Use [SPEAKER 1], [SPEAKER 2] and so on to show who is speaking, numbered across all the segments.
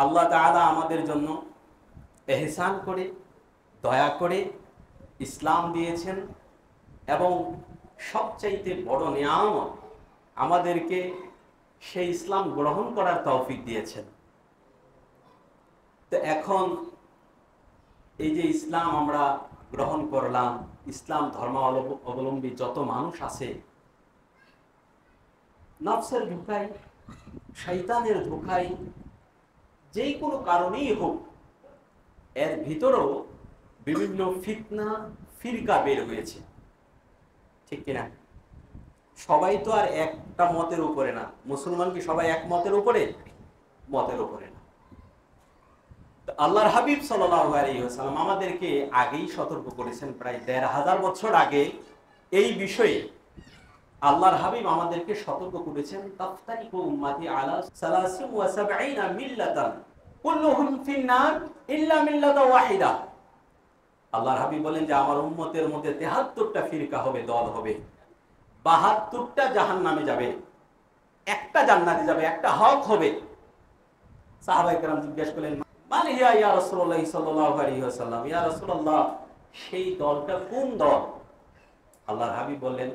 [SPEAKER 1] আল্লাহ তাআলা আমাদের জন্য এহসান করে দয়া করে ইসলাম দিয়েছেন এবং সবচাইতে বড় নিয়ামত আমাদেরকে সেই ইসলাম গ্রহণ করার তৌফিক দিয়েছেন। তো এখন এই যে ইসলাম আমরা গ্রহণ করলাম, ইসলাম ধর্মাবলম্বী যত মানুষ আছে, নফসের ধোঁকায়, শয়তানের ধোঁকায়, যেই কোনো কারণেই হোক, এর ভিতরেও বিভিন্ন ফিতনা ফিরকা বের হয়েছে, ঠিক কিনা? সবাই তো আর একটা মতের উপরে না। মুসলমান কি সবাই এক মতের উপরে? মতের উপরে না। আল্লাহর হাবিব সাল্লাল্লাহু আলাইহি ওয়াসাল্লাম আমাদেরকে আগেই সতর্ক করেছেন, প্রায় ১৫০০ বছর আগে এই বিষয়ে আল্লাহর হাবিব আমাদেরকে সতর্ক করেছেন। তাফতারিকু উম্মতি আলা ৭৩ মিল্লাতান কুল্লুহুম ফিন-নার ইল্লা মিল্লাতা ওয়াহিদা। আল্লাহর হাবিব বলেন যে আমার উম্মতের মধ্যে ৭৩টা ফিরকা হবে, দল হবে, ৭২টা জাহান্নামে যাবে, একটা জান্নাতে যাবে, একটা হক হবে। সাহাবায়ে কেরাম জিজ্ঞেস করলেন, মান হিয়া ইয়া রাসূলুল্লাহ সাল্লাল্লাহু আলাইহি ওয়াসাল্লাম, ইয়া রাসূলুল্লাহ সেই দলটা কোন দল? আল্লাহর হাবিব বললেন,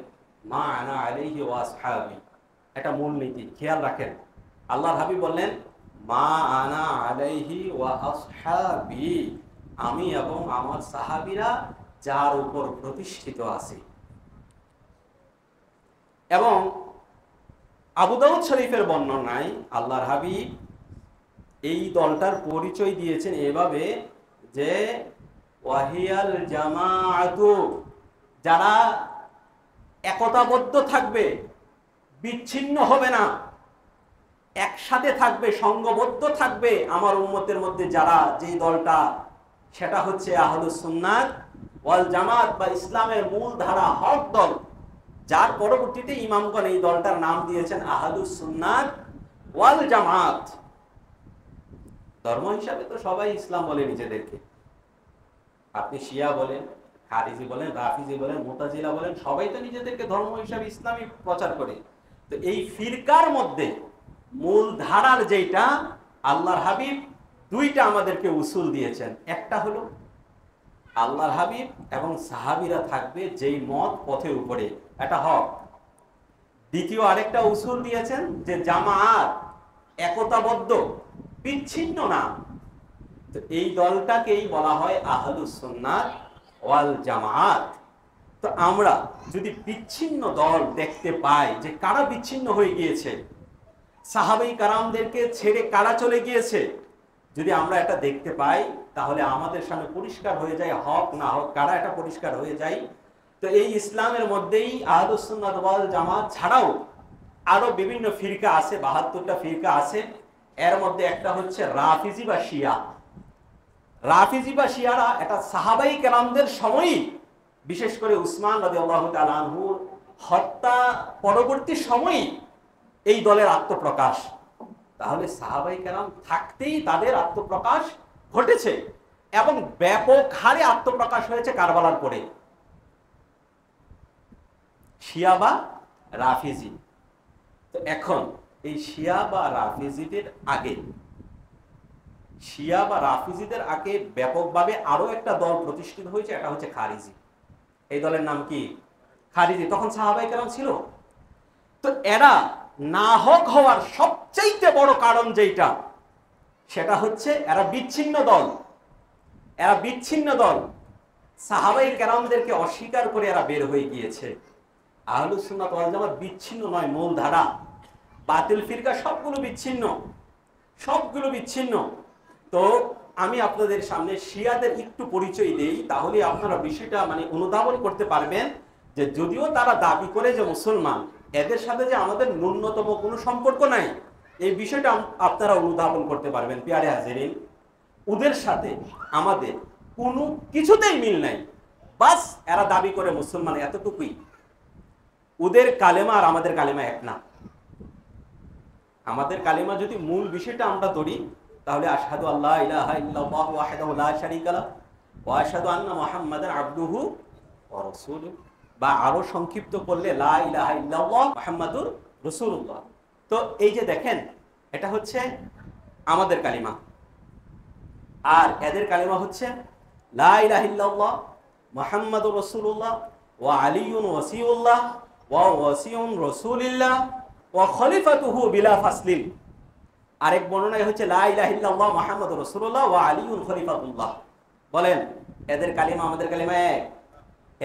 [SPEAKER 1] মা আনা আলাইহি ওয়া আসহাবি। এটা মূলনীতি, খেয়াল রাখেন। আল্লাহর হাবিব বললেন, মা আনা আলাইহি ওয়া আসহাবি, আমি এবং আমার সাহাবীরা যার উপর প্রতিষ্ঠিত আছে। এবং আবু দাউদ শরীফের বর্ণনায় আল্লাহর হাবিব এই দলটার পরিচয় দিয়েছেন এভাবে যে ওয়াহিয়াল জামাআতু, যারা একতাবদ্ধ থাকবে, বিচ্ছিন্ন হবে না, একসাথে থাকবে, সংঘবদ্ধ থাকবে আমার উম্মতের মধ্যে যারা, যেই দলটা, সেটা হচ্ছে আহলুস সুন্নাত ওয়াল জামাত বা ইসলামের মূল ধারা হক দল, যার পরবর্তীতে ইমামগণ এই দলটার নাম দিয়েছেন আহলুস সুন্নাত ওয়াল জামাত। ধর্ম হিসাবে তো সবাই ইসলাম বলে নিজেদেরকে। আপনি শিয়া বলেন, খারিজি বলেন, রাফিজি বলেন, মুতাজিলা বলেন, সবাই তো নিজেদেরকে ধর্ম হিসাবে ইসলামই প্রচার করে। তো এই ফিরকার মধ্যে মূল ধারার যেটা, আল্লাহর হাবিব দুইটা আমাদেরকে উসুল দিয়েছেন। একটা হলো আল্লাহর হাবিব এবং সাহাবীরা থাকবে যেই মত পথের উপরে, এটা হক। দ্বিতীয় আরেকটা উসুল দিয়েছেন যে জামাত, একতাবদ্ধ, বিচ্ছিন্ন না। তো এই দলটাকেই বলা হয় আহলুস সুন্নাত ওয়াল জামাত। তো আমরা যদি বিচ্ছিন্ন দল দেখতে পাই, যে কারা বিচ্ছিন্ন হয়ে গিয়েছে, সাহাবায়ে কেরামদেরকে ছেড়ে কারা চলে গিয়েছে, যদি আমরা এটা দেখতে পাই, তাহলে আমাদের সামনে পরিষ্কার হয়ে যায় হক না হক কারা, এটা পরিষ্কার হয়ে যায়। তো এই ইসলামের মধ্যেই আহলুস সুন্নাত ওয়াল জামাত ছাড়াও আরো বিভিন্ন ফিরকা আছে, ৭২টা ফিরকা আছে। এর মধ্যে একটা হচ্ছে রাফিজি বা শিয়া। রাফিজি বা শিয়ারা এটা সাহাবায়ে কেরামদের সময়ই, বিশেষ করে উসমান রাদিয়াল্লাহু তাআলা আনহু হত্যা পরবর্তী সময়ই এই দলের আত্মপ্রকাশ। তাহলে সাহাবায়ে কেরাম থাকতেই তাদের আত্মপ্রকাশ ঘটেছে এবং ব্যাপক হারে আত্মপ্রকাশ হয়েছে কারবালার পরে। শিয়া বা রাফিজি। তো এখন এই শিয়া বা রাফিজিদের আগে, শিয়া বা রাফিজিদের আগে ব্যাপকভাবে আরো একটা দল প্রতিষ্ঠিত হয়েছে, এটা হচ্ছে খারিজি। এই দলের নাম কি? খারিজি। তখন সাহাবায়ে কেরাম ছিল। তো এরা নাহক হওয়ার সবচেয়ে বড় কারণ যেটা, সেটা হচ্ছে এরা বিচ্ছিন্ন দল। এরা বিচ্ছিন্ন দল, সাহাবায়ে কেরামদেরকে অস্বীকার করে এরা বের হয়ে গিয়েছে। আহলুস সুন্নাত ওয়াল জামাত বিচ্ছিন্ন নয়, মূল ধারা। বাতিল ফিরকা সবগুলো বিচ্ছিন্ন, সবগুলো বিচ্ছিন্ন। তো আমি আপনাদের সামনে শিয়াদের একটু পরিচয় দেই, তাহলে আপনারা বিষয়টা অনুধাবন করতে পারবেন যে যদিও তারা দাবি করে যে মুসলমান, এদের সাথে যে আমাদের ন্যূনতম কোনো সম্পর্ক নাই, এই বিষয়টা আপনারা অনুধাবন করতে পারবেন। প্রিয় হাজিরিন, ওদের সাথে আমাদের কোনো কিছুতেই মিল নাই, বাস এরা দাবি করে মুসলমান, এতটুকুই। ওদের কালেমা আর আমাদের কালেমা এক না। আমাদের কালেমা যদি মূল বিষয়টা আমরা ধরি, তাহলে আশহাদু আল্লা ইলাহা ইল্লাল্লাহু ওয়াহদাহু লা শারীকা লাহু ওয়া আশহাদু আন্না মুহাম্মাদান আবদুহু ওয়া রাসূলুহু, বা আরো সংক্ষিপ্ত করলে লা ইলাহা ইল্লাল্লাহ মুহাম্মাদুর রাসূলুল্লাহ। তো এই যে দেখেন, এটা হচ্ছে আমাদের কালিমা। আর এদের কালেমা হচ্ছে লা ইলাহা ইল্লাল্লাহ মুহাম্মাদুর রাসূলুল্লাহ ওয়া আলিয়ুন ওয়াসিউল্লাহ ওয়া ওয়াসিউন রাসূলিল্লাহ ওয়া খলিফাতুহু বিলা ফাসলিন। আরেক বর্ণনায় হচ্ছে লা ইলাহা ইল্লাল্লাহ মুহাম্মাদুর রাসূলুল্লাহ ওয়া আলিয়ুন খলিফাতুল্লাহ। বলেন এদের কালেমা আমাদের কালেমা এক?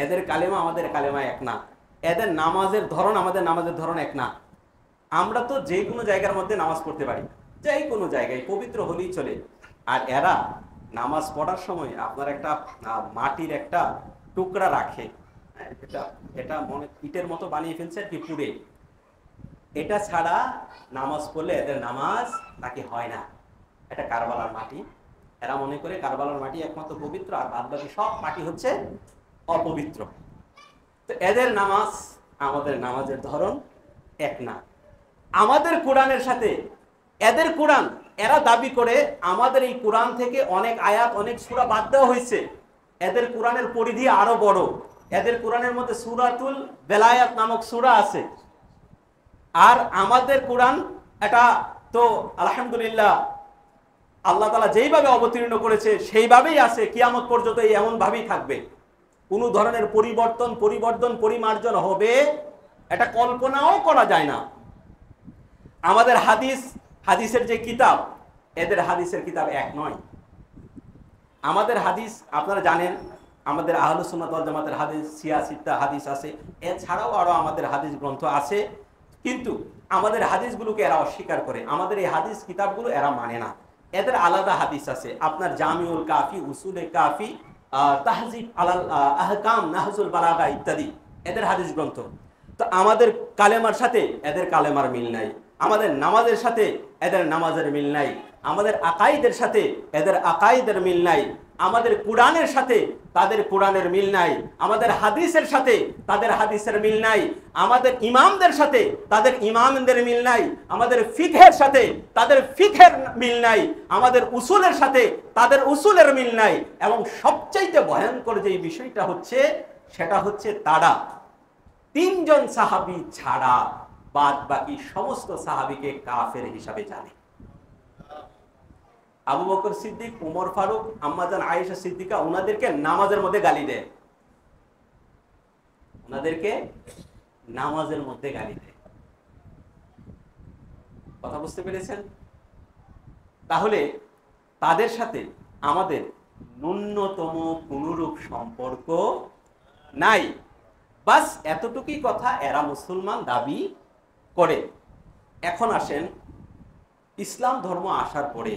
[SPEAKER 1] এদের কালেমা আমাদের কালেমা এক না। এদের নামাজের ধরন আমাদের নামাজের ধরন এক না। আমরা তো যে কোনো জায়গার মধ্যে নামাজ পড়তে পারি, যে কোনো জায়গায় পবিত্র হলেই চলে। আর এরা নামাজ পড়ার সময় আপনার একটা মাটির একটা টুকরা রাখে, এটা এটা মনে ইটের মতো বানিয়ে ফেলছে আর কি পুড়ে। এটা ছাড়া নামাজ পড়লে এদের নামাজ নাকি হয় না। এটা কারবালার মাটি, এরা মনে করে কারবালার মাটি একমাত্র পবিত্র, আর বাদ বাকি সব মাটি হচ্ছে অপবিত্র। তো এদের নামাজ আমাদের নামাজের ধরন এক না। আমাদের কোরআনের সাথে এদের কোরআন, এরা দাবি করে আমাদের এই কোরআন থেকে অনেক আয়াত অনেক সূরা বাদ দেওয়া হয়েছে। এদের কোরআনের পরিধি আরো বড়। এদের কোরআনের মধ্যে সূরাতুল বেলায়াত নামক সূরা আছে। আর আমাদের কোরআন এটা তো আলহামদুলিল্লাহ আল্লাহ তাআলা যেইভাবে অবতীর্ণ করেছে সেইভাবেই আছে, কিয়ামত পর্যন্ত এমন ভাবেই থাকবে। কোনো ধরনের পরিবর্তন পরিমার্জন হবে এটা কল্পনাও করা যায় না। আমাদের হাদিসের যে কিতাব, এদের হাদিসের কিতাব এক নয়। আমাদের হাদিস আপনারা জানেন, আমাদের আহলুস সুন্নাত ওয়াল জামাতের হাদিস সিয়াসিত্তা হাদিস আছে, এছাড়াও আরো আমাদের হাদিস গ্রন্থ আছে। কিন্তু আমাদের হাদিসগুলোকে এরা অস্বীকার করে, আমাদের এই হাদিস কিতাবগুলো এরা মানে না। এদের আলাদা হাদিস আছে, আপনার জামিউল কাফি, উসুলে কাফি, তাহজিব আলাল আহকাম, নাহজুল বালাগা ইত্যাদি এদের হাদিস গ্রন্থ। তো আমাদের কালেমার সাথে এদের কালেমার মিল নাই, আমাদের নামাজের সাথে এদের নামাজের মিল নাই, আমাদের আকাইদের সাথে এদের আকাইদের মিল নাই, আমাদের কোরআনের সাথে তাদের কোরআনের মিল নাই, আমাদের হাদিসের সাথে তাদের হাদিসের মিল নাই, আমাদের ইমামদের সাথে তাদের ইমামদের মিল নাই, আমাদের ফিকহের সাথে তাদের ফিকহের মিল নাই, আমাদের উসুলের সাথে তাদের উসুলের মিল নাই। এবং সবচাইতে ভয়ঙ্কর যে বিষয়টা হচ্ছে সেটা হচ্ছে তারা তিনজন সাহাবী ছাড়া বাদ বাকি সমস্ত সাহাবীকে কাফের হিসাবে জানে। আবু বকর সিদ্দিক, উমর ফারুক, আম্মাজান আয়েশা সিদ্দিকা ওনাদেরকে নামাজের মধ্যে গালি দেয়, ওনাদেরকে নামাজের মধ্যে গালি দেয়। কথা বুঝতে পেরেছেন? তাহলে তাদের সাথে আমাদের ন্যূনতম কোনরূপ সম্পর্ক নাই। বাস এতটুকুই কথা, এরা মুসলমান দাবি করে। এখন আসেন ইসলাম ধর্ম আসার পরে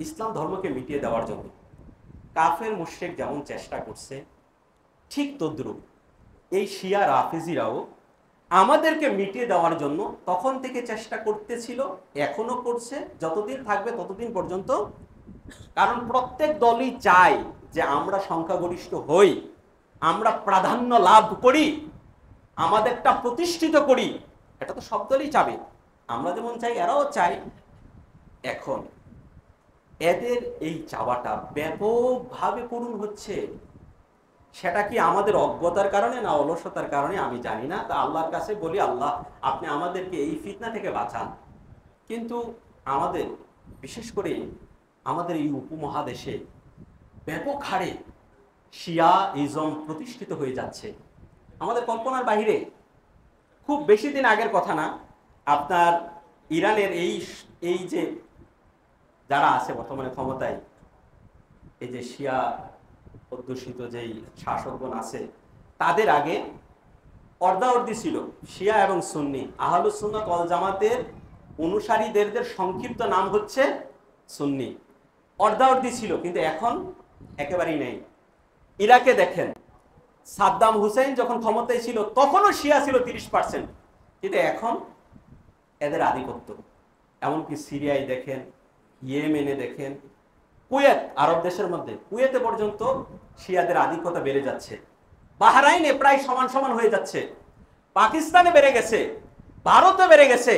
[SPEAKER 1] ইসলাম ধর্মকে মিটিয়ে দেওয়ার জন্য কাফের মুশরিক যেমন চেষ্টা করছে, ঠিক তদ্রুপ এই শিয়া রাফিজিরাও আমাদেরকে মিটিয়ে দেওয়ার জন্য তখন থেকে চেষ্টা করতেছিল, এখনো করছে, যতদিন থাকবে ততদিন পর্যন্ত। কারণ প্রত্যেক দলই চায় যে আমরা সংখ্যাগরিষ্ঠ হই, আমরা প্রাধান্য লাভ করি, আমাদেরটা প্রতিষ্ঠিত করি। এটা তো সব দলই চাবে, আমরা যেমন চাই এরাও চায়। এখন এদের এই চাওয়াটা ব্যাপকভাবে পূরণ হচ্ছে। সেটা কি আমাদের অজ্ঞতার কারণে না অলসতার কারণে আমি জানি না। তা আল্লাহর কাছে বলি, আল্লাহ আপনি আমাদেরকে এই ফিতনা থেকে বাঁচান। কিন্তু আমাদের বিশেষ করে আমাদের এই উপমহাদেশে ব্যাপক হারে শিয়া ইজম প্রতিষ্ঠিত হয়ে যাচ্ছে আমাদের কল্পনার বাহিরে। খুব বেশি দিন আগের কথা না, আপনার ইরানের এই যে যারা আছে বর্তমানে ক্ষমতায়, এই যে শিয়া অধ্যুষিত যেই শাসকগণ আছে, তাদের আগে অর্ধাঅর্ধি ছিল শিয়া এবং সুন্নি। আহলুস সুন্নাত ওয়াল জামাতের অনুসারীদের সংক্ষিপ্ত নাম হচ্ছে সুন্নি। অর্ধাঅর্ধি ছিল, কিন্তু এখন একেবারেই নেই। ইরাকে দেখেন, সাদ্দাম হুসেন যখন ক্ষমতায় ছিল তখনও শিয়া ছিল 30%, কিন্তু এখন এদের আধিপত্য। এমনকি সিরিয়ায় দেখেন, ইয়েমেনে দেখেন, কুয়েত, আরব দেশের মধ্যে কুয়েতে পর্যন্ত শিয়াদের আধিপত্য বেড়ে যাচ্ছে। বাহরাইনে প্রায় সমান সমান হয়ে যাচ্ছে, পাকিস্তানে বেড়ে গেছে, ভারতে বেড়ে গেছে,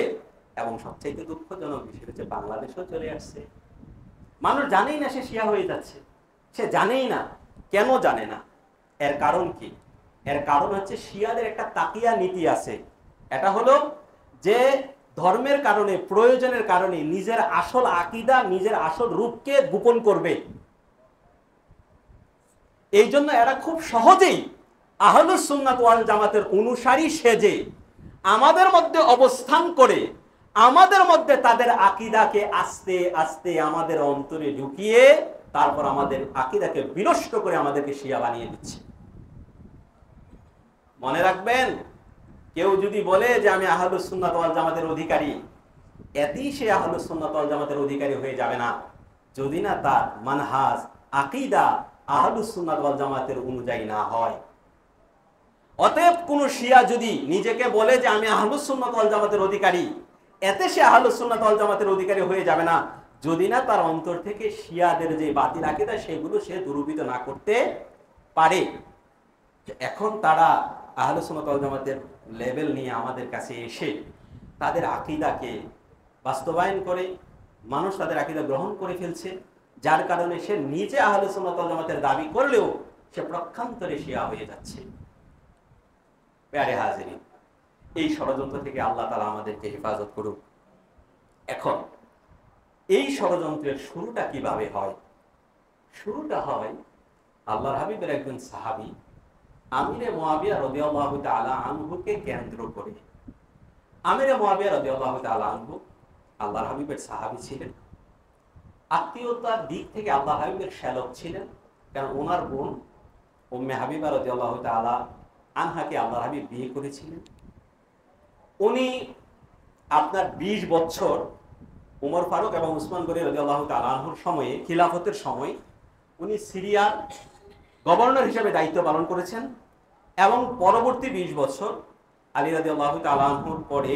[SPEAKER 1] এবং সবচেয়ে দুঃখজনক বিষয় হচ্ছে বাংলাদেশেও চলে আসছে। মানুষ জানেই না সে শিয়া হয়ে যাচ্ছে, সে জানেই না। কেন জানে না? এর কারণ কি? এর কারণ হচ্ছে শিয়াদের একটা তাকিয়া নীতি আছে। এটা হলো যে ধর্মের কারণে, প্রয়োজনের কারণে নিজের আসল আকীদা, নিজের আসল রূপকে গোপন করবে। এই জন্য এরা খুব সহজেই আহলুস সুন্নাত ওয়াল জামাতের অনুসারী সেজে আমাদের মধ্যে অবস্থান করে আমাদের মধ্যে তাদের আকীদাকে আস্তে আস্তে আমাদের অন্তরে ঢুকিয়ে তারপর আমাদের আকীদাকে বিনষ্ট করে আমাদেরকে শিয়া বানিয়ে দিচ্ছে। মনে রাখবেন, কেউ যদি বলে যে আমি আহলুস সুন্নাত ওয়াল জামাতের অধিকারী, এতেই সে আহলুস সুন্নাত ওয়াল জামাতের অধিকারী হয়ে যাবে না, যদি না তার মানহাজ, আকীদা আহলুস সুন্নাত ওয়াল জামাতের অনুযায়ী না হয়। অতএব কোন শিয়া যদি নিজেকে বলে যে আমি আহলুস সুন্নাত ওয়াল জামাতের অধিকারী, এতে সে আহলুস সুন্নাত ওয়াল জামাতের অধিকারী হয়ে যাবে না, যদি না তার অন্তর থেকে শিয়াদের যে বাতিল আকীদা সেগুলো সে দূরীভূত না করতে পারে। এখন তারা আহলুস সুন্নাত ওয়াল জামাতের লেভেল নিয়ে আমাদের কাছে এসে তাদের আকীদাকে বাস্তবায়ন করে, মানুষ তাদের আকীদা গ্রহণ করে ফেলছে, যার কারণে সে নিজে আহলুস সুন্নাত ওয়াল জামাতের দাবি করলেও সে প্রক্ষান্তরে শিয়া হয়ে যাচ্ছে। প্যারে হাজিরিন, এই ষড়যন্ত্র থেকে আল্লাহ তাআলা আমাদেরকে হেফাজত করুক। এখন এই ষড়যন্ত্রের শুরুটা কিভাবে হয়? শুরুটা হয় আল্লাহর হাবিবের একজন সাহাবী আমিরে মুআবিয়া রাদিয়াল্লাহু তাআলা আনহুকে কেন্দ্র করে। আমিরে মুআবিয়া রাদিয়াল্লাহু তাআলা আনহু আল্লাহর হাবিবের সাহাবী ছিলেন, আত্মীয়তার দিক থেকে আল্লাহর হাবিবের শ্যালক ছিলেন, কারণ ওনার বোন উম্মে হাবিবা রাদিয়াল্লাহু তাআলা আনহাকে আল্লাহর হাবিব বিয়ে করেছিলেন। উনি আপনার 20 বছর উমর ফারুক এবং উসমান গনি রাদিয়াল্লাহু তাআলা আনহুর সময়ে, খিলাফতের সময় উনি সিরিয়ার গভর্নর হিসেবে দায়িত্ব পালন করেছেন এবং পরবর্তী 20 বছর আলী রাদিয়াল্লাহু তাআলা আনহুর পরে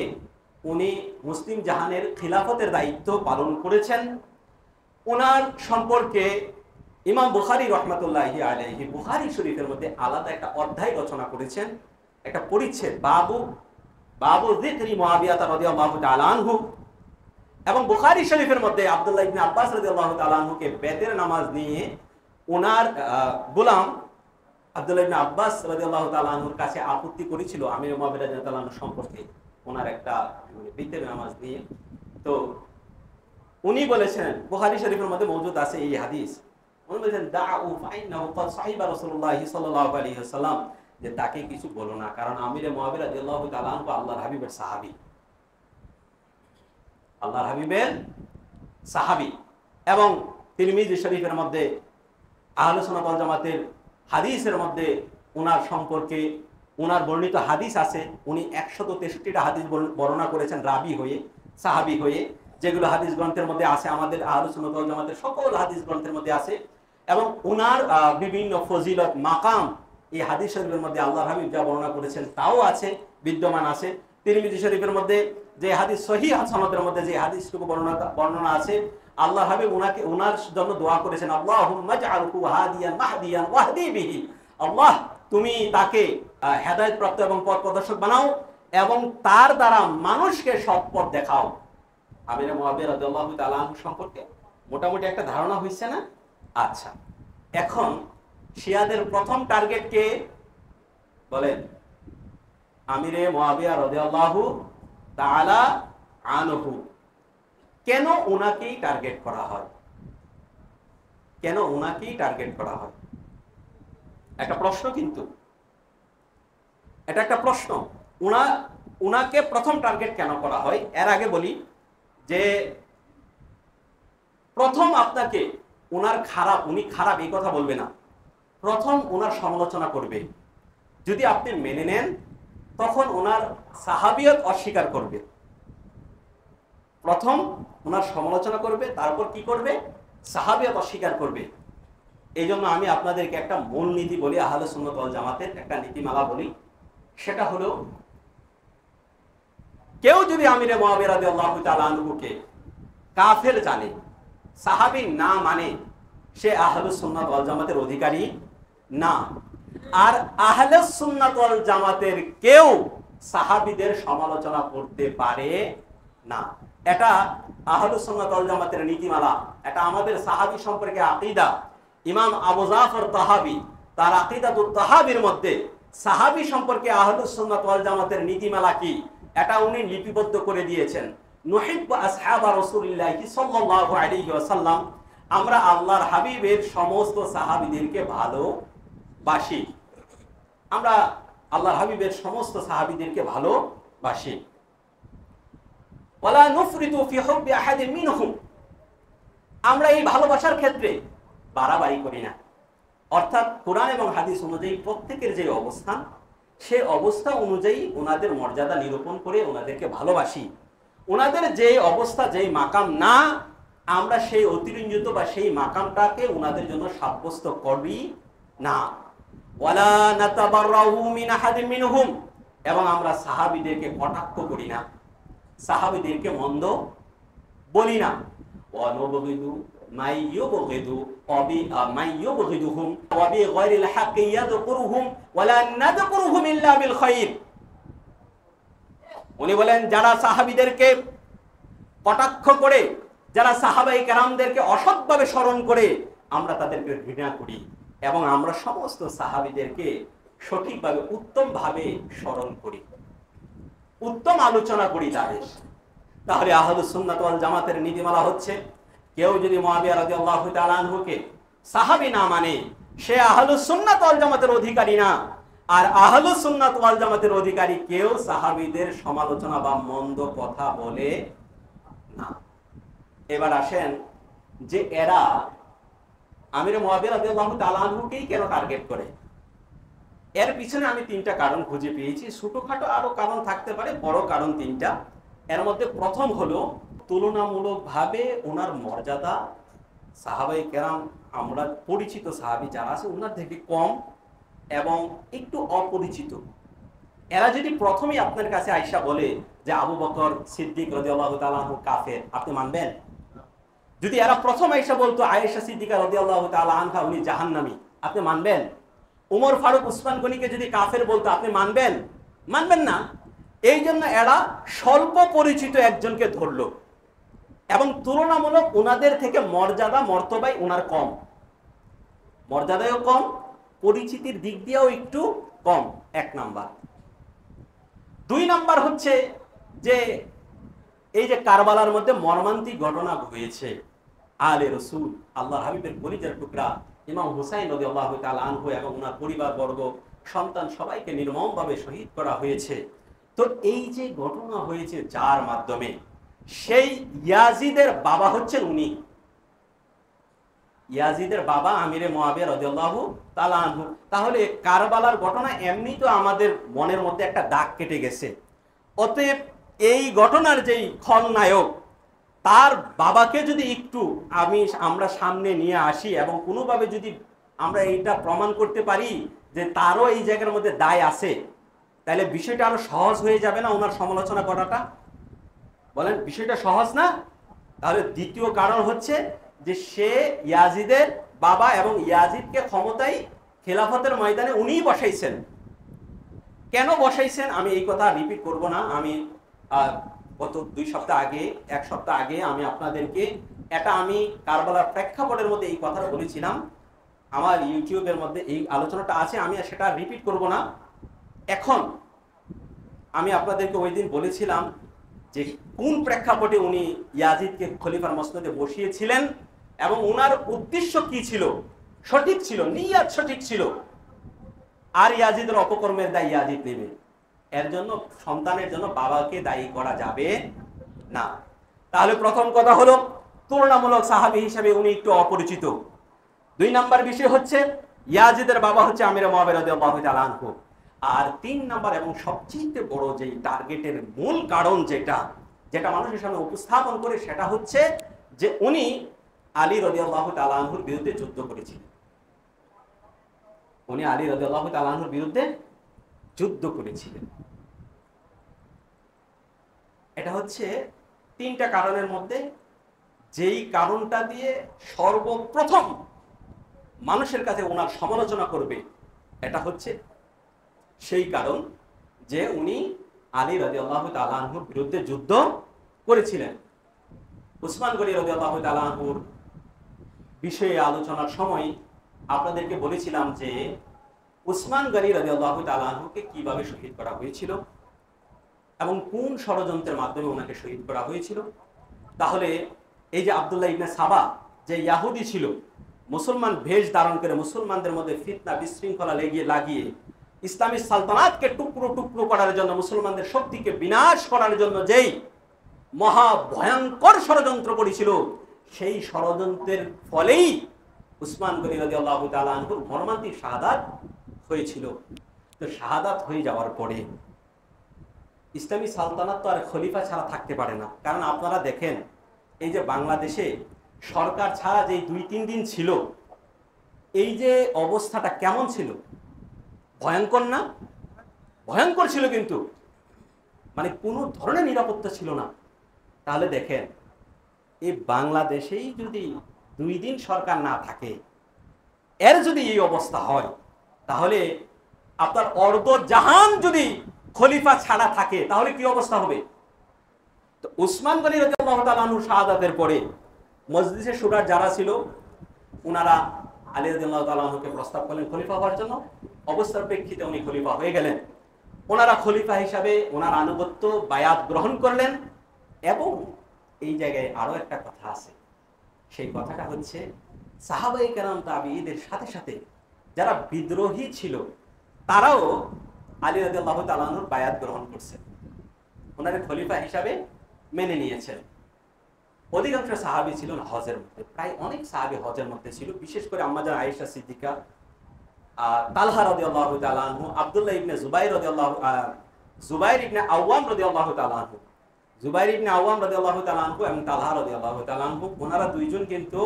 [SPEAKER 1] উনি মুসলিম জাহানের খিলাফতের দায়িত্ব পালন করেছেন। ওনার সম্পর্কে ইমাম বুখারী রাহমাতুল্লাহি আলাইহি বুখারী শরীফের মধ্যে আলাদা একটা অধ্যায় রচনা করেছেন, একটা পরিচ্ছেদ, বাবু যিকরি মুআবিয়া রাদিয়াল্লাহু তাআলা আনহু। এবং বুখারী শরীফের মধ্যে আব্দুল্লাহ ইবনে আব্বাস রাদিয়াল্লাহু তাআলা আনহুকে বেতের নামাজ নিয়ে ওনার গোলাম আব্দুল্লাহ ইবনে আব্বাস রাদিয়াল্লাহু তাআলা আনহুর কাছে আপত্তি করেছিল আমির মুআবিয়া রাদিয়াল্লাহু তাআলা আনহু সম্পর্কে, ওনার একটা বেতের নামাজ নিয়ে। তো উনি বলেছেন, বুখারী শরীফের মধ্যে মওজুদ আছে এই হাদিস, উনি বলেছেন দাউ ফাইন্নাহু ক্বাদ সাহিবা রাসূলুল্লাহ সাল্লাল্লাহু আলাইহি ওয়াসাল্লাম, যে তাকে কিছু বলো না, কারণ আমির মুআবিয়া রাদিয়াল্লাহু তাআলা আনহু আল্লাহর হাবিবের সাহাবী, আল্লাহর হাবিবের সাহাবী। এবং তিরমিজি শরীফের মধ্যে আহলুস সুন্নাত ওয়াল জামাতের হাদিসের মধ্যে ওনার সম্পর্কে ওনার বর্ণিত হাদিস আছে, উনি 163টা হাদিস বর্ণনা করেছেন রাবি হয়ে, সাহাবী হয়ে, যেগুলো হাদিস গ্রন্থের মধ্যে আছে, আমাদের আহলুস সুন্নাত ওয়াল জামাতের সকল হাদিস গ্রন্থের মধ্যে আছে। এবং ওনার বিভিন্ন ফজিলত মাকাম এই হাদিস শরীফের মধ্যে আল্লাহর হাবিব যা বর্ণনা করেছেন তাও আছে, বিদ্যমান আছে। তিরমিজি শরীফের মধ্যে যে হাদিস সহিহ সনদের মধ্যে যে হাদিসটুকু বর্ণনা আছে, আল্লাহর হাবিব ওনার জন্য দোয়া করেছেন, আল্লাহুম্মা জাআলহু হাদিয়ান মাহদিয়ান ওয়াহদি বিহি, আল্লাহ তুমি তাকে হেদায়েত প্রাপ্ত এবং পথ প্রদর্শক বানাও এবং তার দ্বারা মানুষকে সৎ পথ দেখাও। আমির মুআবিয়া রাদিয়াল্লাহু তাআলা আনহু সম্পর্কে মোটামুটি একটা ধারণা হইছে না? আচ্ছা, এখন শিয়াদের প্রথম টার্গেট কে বলেন? আমিরে মুআবিয়া রাদিয়াল্লাহু তাআলা আনহু। কেন ওনাকেই টার্গেট করা হয়? কেন ওনাকেই টার্গেট করা হয়? একটা প্রশ্ন, কিন্তু এটা একটা প্রশ্ন। ওনাকে প্রথম টার্গেট কেন করা হয়? এর আগে বলি যে প্রথম আপনাকে উনি খারাপ এই কথা বলবে না, প্রথম ওনার সমালোচনা করবে। যদি আপনি মেনে নেন তখন ওনার সাহাবিয়ত অস্বীকার করবে। প্রথম ওনার সমালোচনা করবে, তারপর কি করবে? সাহাবিয়ত অস্বীকার করবে। এই জন্য আমি আপনাদেরকে একটা মূল নীতি বলি, আহলুস সুন্নাত ওয়াল জামাতের একটা নীতিমালা বলি, সেটা হলো কেউ যদি আমিরে মুআবিয়া রাদিয়াল্লাহু তাআলা আনহুকে কাফের জানে, সাহাবী না মানে, সে আহলুস সুন্নাত ওয়াল জামাতের অধিকারী না। আর আহলুস সুন্নাত ওয়াল জামাতের কেউ সাহাবীদের সমালোচনা করতে পারে না। এটা আহলুস সুন্নাত ওয়াল জামাতের নীতিমালা, এটা আমাদের সাহাবী সম্পর্কে আকীদা। ইমাম আবু জাফর তাহাবী তার আকীদাতুত তাহাবীর মধ্যে সাহাবী সম্পর্কে আহলুস সুন্নাত ওয়াল জামাতের নীতিমালা কি এটা উনি লিপিবদ্ধ করে দিয়েছেন, নুহিব্বু আসহাবা রাসূলিল্লাহি সাল্লাল্লাহু আলাইহি ওয়াসাল্লাম, আমরা আল্লাহর হাবিবের সমস্ত সাহাবীদেরকে ভালোবাসি। আমরা আল্লাহর হাবিবের সমস্ত সাহাবীদেরকে ভালোবাসি। ওয়ালা নুফরিতু ফি হুব্বি আহাদিন মিনহুম, আমরা এই ভালোবাসার ক্ষেত্রে বাড়াবাড়ি করি না। অর্থাৎ কোরআন এবং হাদিস অনুযায়ী প্রত্যেকের যে অবস্থান, সে অবস্থা অনুযায়ী ওনাদের মর্যাদা নিরূপণ করে ওনাদেরকে ভালোবাসি। ওনাদের যে অবস্থা, যেই মাকাম না, আমরা সেই অতিরঞ্জিত বা সেই মাকামটাকে ওনাদের জন্য সাব্যস্ত করি না। ওয়ালা নাতাবাররাউ মিন আহাদিন মিনহুম, এবং আমরা সাহাবীদেরকে কটাক্ষ করি না, সাহাবীদেরকে মন্দ বলি না। ওয়া নুবগিদু মাইয়ুবগিদু মাইয়ুবগিদুহুম ওয়া বিগাইরিল হাক্কি ইয়াযকুরুহুম ওয়া লা নাযকুরুহুম ইল্লা বিল খায়র। উনি বলেন, যারা সাহাবীদেরকে কটাক্ষ করে, যারা সাহাবায়ে কেরামদেরকে অসৎভাবে স্মরণ করে, আমরা তাদেরকে ঘৃণা করি এবং আমরা সমস্ত সাহাবীদেরকে সঠিকভাবে উত্তমভাবে স্মরণ করি, উত্তম আলোচনা করি তাদের। তাহলে আহলুস সুন্নাত ওয়াল জামাতের নীতিমালা হচ্ছে, কেউ যদি মুআবিয়া রাদিয়াল্লাহু তাআলা আনহুকে সাহাবী না মানে, সে আহলুস সুন্নাত ওয়াল জামাতের অধিকারী না। আর আহলুস সুন্নাত ওয়াল জামাতের অধিকারী কেউ সাহাবীদের সমালোচনা বা মন্দ কথা বলে না। এবার আসেন যে এরা আমির মুআবিয়া রাদিয়াল্লাহু তাআলা আনহুকেই কেন টার্গেট করে। এর পিছনে আমি তিনটা কারণ খুঁজে পেয়েছি। ছোটখাটো আরো কারণ থাকতে পারে, বড় কারণ তিনটা। এর মধ্যে প্রথম হলো, তুলনামূলকভাবে ওনার মর্যাদা সাহাবায়ে কেরাম, আমরা পরিচিত সাহাবী যারা আছে ওনার থেকে কম এবং একটু অপরিচিত। এরা যদি প্রথমেই আপনার কাছে আয়েশা বলে যে আবু বকর সিদ্দিক রাদিয়াল্লাহু তাআলা আনহু কাফের, আপনি মানবেন? যদি এরা প্রথম আয়েশা বলতো আয়েশা সিদ্দিকা রাদিয়াল্লাহু তাআলা আনহা উনি জাহান্নামী, আপনি মানবেন? উমর ফারুক উসমান গনিকে যদি কাফের বলতো, আপনি মানবেন? মানবেন না। এই জন্য এরা স্বল্প পরিচিত একজনকে ধরলো এবং তুলনামূলক ওনাদের থেকে মর্যাদা মর্তবায় ওনার কম, মর্যাদায়ও কম, পরিচিতির দিক দিয়েও একটু কম। এক নাম্বার। দুই নাম্বার হচ্ছে যে এই যে কারবালার মধ্যে মর্মান্তিক ঘটনা হয়েছে, আলে রসুল আল্লাহর হাবিবের কলিজার টুকরা ইমাম হুসাইন রাদিয়াল্লাহু তাআলা আনহু এবং ওনার পরিবারবর্গ, সন্তান সবাইকে নির্মমভাবে শহীদ করা হয়েছে। তো এই যে ঘটনা হয়েছে যার মাধ্যমে, সেই ইয়াজিদের বাবা হচ্ছেন উনি। ইয়াজিদের বাবা আমিরে মুআবিয়া রাদিয়াল্লাহু তাআলা আনহু। তাহলে কারবালার ঘটনা এমনি তো আমাদের মনের মধ্যে একটা দাগ কেটে গেছে। অতএব এই ঘটনার যেই খলনায়ক, তার বাবাকে যদি একটু আমরা সামনে নিয়ে আসি এবং কোনোভাবে যদি আমরা এইটা প্রমাণ করতে পারি যে তারও এই জায়গার মধ্যে দায় আছে, তাহলে বিষয়টা আরো সহজ হয়ে যাবে না ওনার সমালোচনা করাটা? বলেন, বিষয়টা সহজ না? তাহলে দ্বিতীয় কারণ হচ্ছে যে সে ইয়াজিদের বাবা এবং ইয়াজিদকে ক্ষমতায় খেলাফতের ময়দানে উনিই বসাইছেন। কেন বসাইছেন আমি এই কথা রিপিট করব না। আমি গত 2 সপ্তাহ আগে, 1 সপ্তাহ আগে আমি আপনাদেরকে আমি কারবালার প্রেক্ষাপটের মধ্যে এই কথাটা বলেছিলাম। আমার ইউটিউবের মধ্যে এই আলোচনাটা আছে, আমি সেটা রিপিট করব না। এখন আমি আপনাদেরকে ওই দিন বলেছিলাম যে কোন প্রেক্ষাপটে উনি ইয়াজিদকে খলিফার মসনদে বসিয়েছিলেন এবং ওনার উদ্দেশ্য কি ছিল, সঠিক ছিল, নিয়াত সঠিক ছিল। আর ইয়াজিদের অপকর্মের দায় ইয়াজিদ নেবে। এর জন্য সন্তানের জন্য বাবাকে দায়ী করা যাবে না। তাহলে প্রথম কথা হলো তুলনামূলক সাহাবী হিসেবে উনি একটু অপরিচিত। 2 নাম্বার বিষয় হচ্ছে ইয়াজিদের বাবা হচ্ছে আমির মুআবিয়া রাদিয়াল্লাহু তাআলা আনহু। আর 3 নাম্বার এবং সবচেয়ে বড় যে টার্গেটের মূল কারণ যেটা মানুষের সামনে উপস্থাপন করে, সেটা হচ্ছে যে উনি আলী রাদিয়াল্লাহু তাআলা আনহুর বিরুদ্ধে যুদ্ধ করেছিলেন। উনি আলী রাদিয়াল্লাহু তাআলা আনহুর বিরুদ্ধে যুদ্ধ করেছিলেন। এটা হচ্ছে 3টা কারণের মধ্যে যেই কারণটা দিয়ে সর্বপ্রথম মানুষের কাছে ওনার সমালোচনা করবে, এটা হচ্ছে সেই কারণ যে উনি আলী রাদিয়াল্লাহু তাআলা আনহুর বিরুদ্ধে যুদ্ধ করেছিলেন। উসমান গনি রাদিয়াল্লাহু তাআলা আনহুর বিষয়ে আলোচনার সময় আপনাদেরকে বলেছিলাম যে উসমান গনি রাদিয়াল্লাহু তাআলা আনহুকে কিভাবে শহীদ করা হয়েছিল। এবং কোন ষড়যন্ত্রের মাধ্যমে ওনাকে শহীদ করা হয়েছিল? তাহলে এই যে আব্দুল্লাহ ইবনে সাবা যে ইয়াহুদি ছিল, মুসলমান ভেষ ধারণ করে মুসলমানদের মধ্যে ফিতনা বিশৃঙ্খলা লাগিয়ে ইসলামী সালতানাতকে টুকরো টুকরো করার জন্য, মুসলমানদের শক্তিকে বিনাশ করার জন্য যেই মহা ভয়ঙ্কর ষড়যন্ত্র করেছিল, সেই ষড়যন্ত্রের ফলেই উসমান গনি রাদিয়াল্লাহু তাআলা আনহুর মর্মান্তিক শাহাদাত হয়েছিল। তো শাহাদাত হয়ে যাওয়ার পরে ইসলামী সালতানাত তো আর খলিফা ছাড়া থাকতে পারে না। কারণ আপনারা দেখেন, এই যে বাংলাদেশে সরকার ছাড়া যে 2-3 দিন ছিল, এই যে অবস্থাটা কেমন ছিল, ভয়ঙ্কর না? ভয়ঙ্কর ছিল, কিন্তু মানে কোনো ধরনের নিরাপত্তা ছিল না। তাহলে দেখেন, এই বাংলাদেশেই যদি 2 দিন সরকার না থাকে, এর যদি এই অবস্থা হয়, তাহলে আপনার অর্ধ জাহান যদি খলিফা ছাড়া থাকে, তাহলে কি অবস্থা হবে? তো উসমান গনি রাদিয়াল্লাহু তাআলা আনহু শাহাদাতের পরে মজলিসে শুরার যারা ছিল, ওনারা আলী রাদিয়াল্লাহু তাআলা আনহুকে প্রস্তাব করলেন খলিফা হওয়ার জন্য। অবস্থার প্রেক্ষিতে উনি খলিফা হয়ে গেলেন। ওনারা খলিফা হিসাবে ওনার আনুগত্য বায়াত গ্রহণ করলেন। এবং এই জায়গায় আরো একটা কথা আছে, সেই কথাটা হচ্ছে সাহাবায়ে কেরাম তাবিঈদের সাথে সাথে যারা বিদ্রোহী ছিল, তারাও আলী রাদিয়াল্লাহু তাআলা আনহুর বায়াত গ্রহণ করছেন, ওনার খলিফা হিসাবে মেনে নিয়েছেন। অধিকাংশ সাহাবী ছিলেন হজের মধ্যে, প্রায় অনেক সাহাবী হজের মধ্যে ছিল। বিশেষ করে আম্মা জান আয়েশা সিদ্দিকা, তালহা রাদিয়াল্লাহু তাআলা আনহু, আব্দুল্লাহ ইবনে জুবাইর ইবনে আওয়াম রাদিয়াল্লাহু তাআলা আনহু, জুবাইর ইবনে আওয়াম রাদিয়াল্লাহু তাআলা আনহু এবং তালহা রাদিয়াল্লাহু তাআলা আনহু, ওনারা দুইজন কিন্তু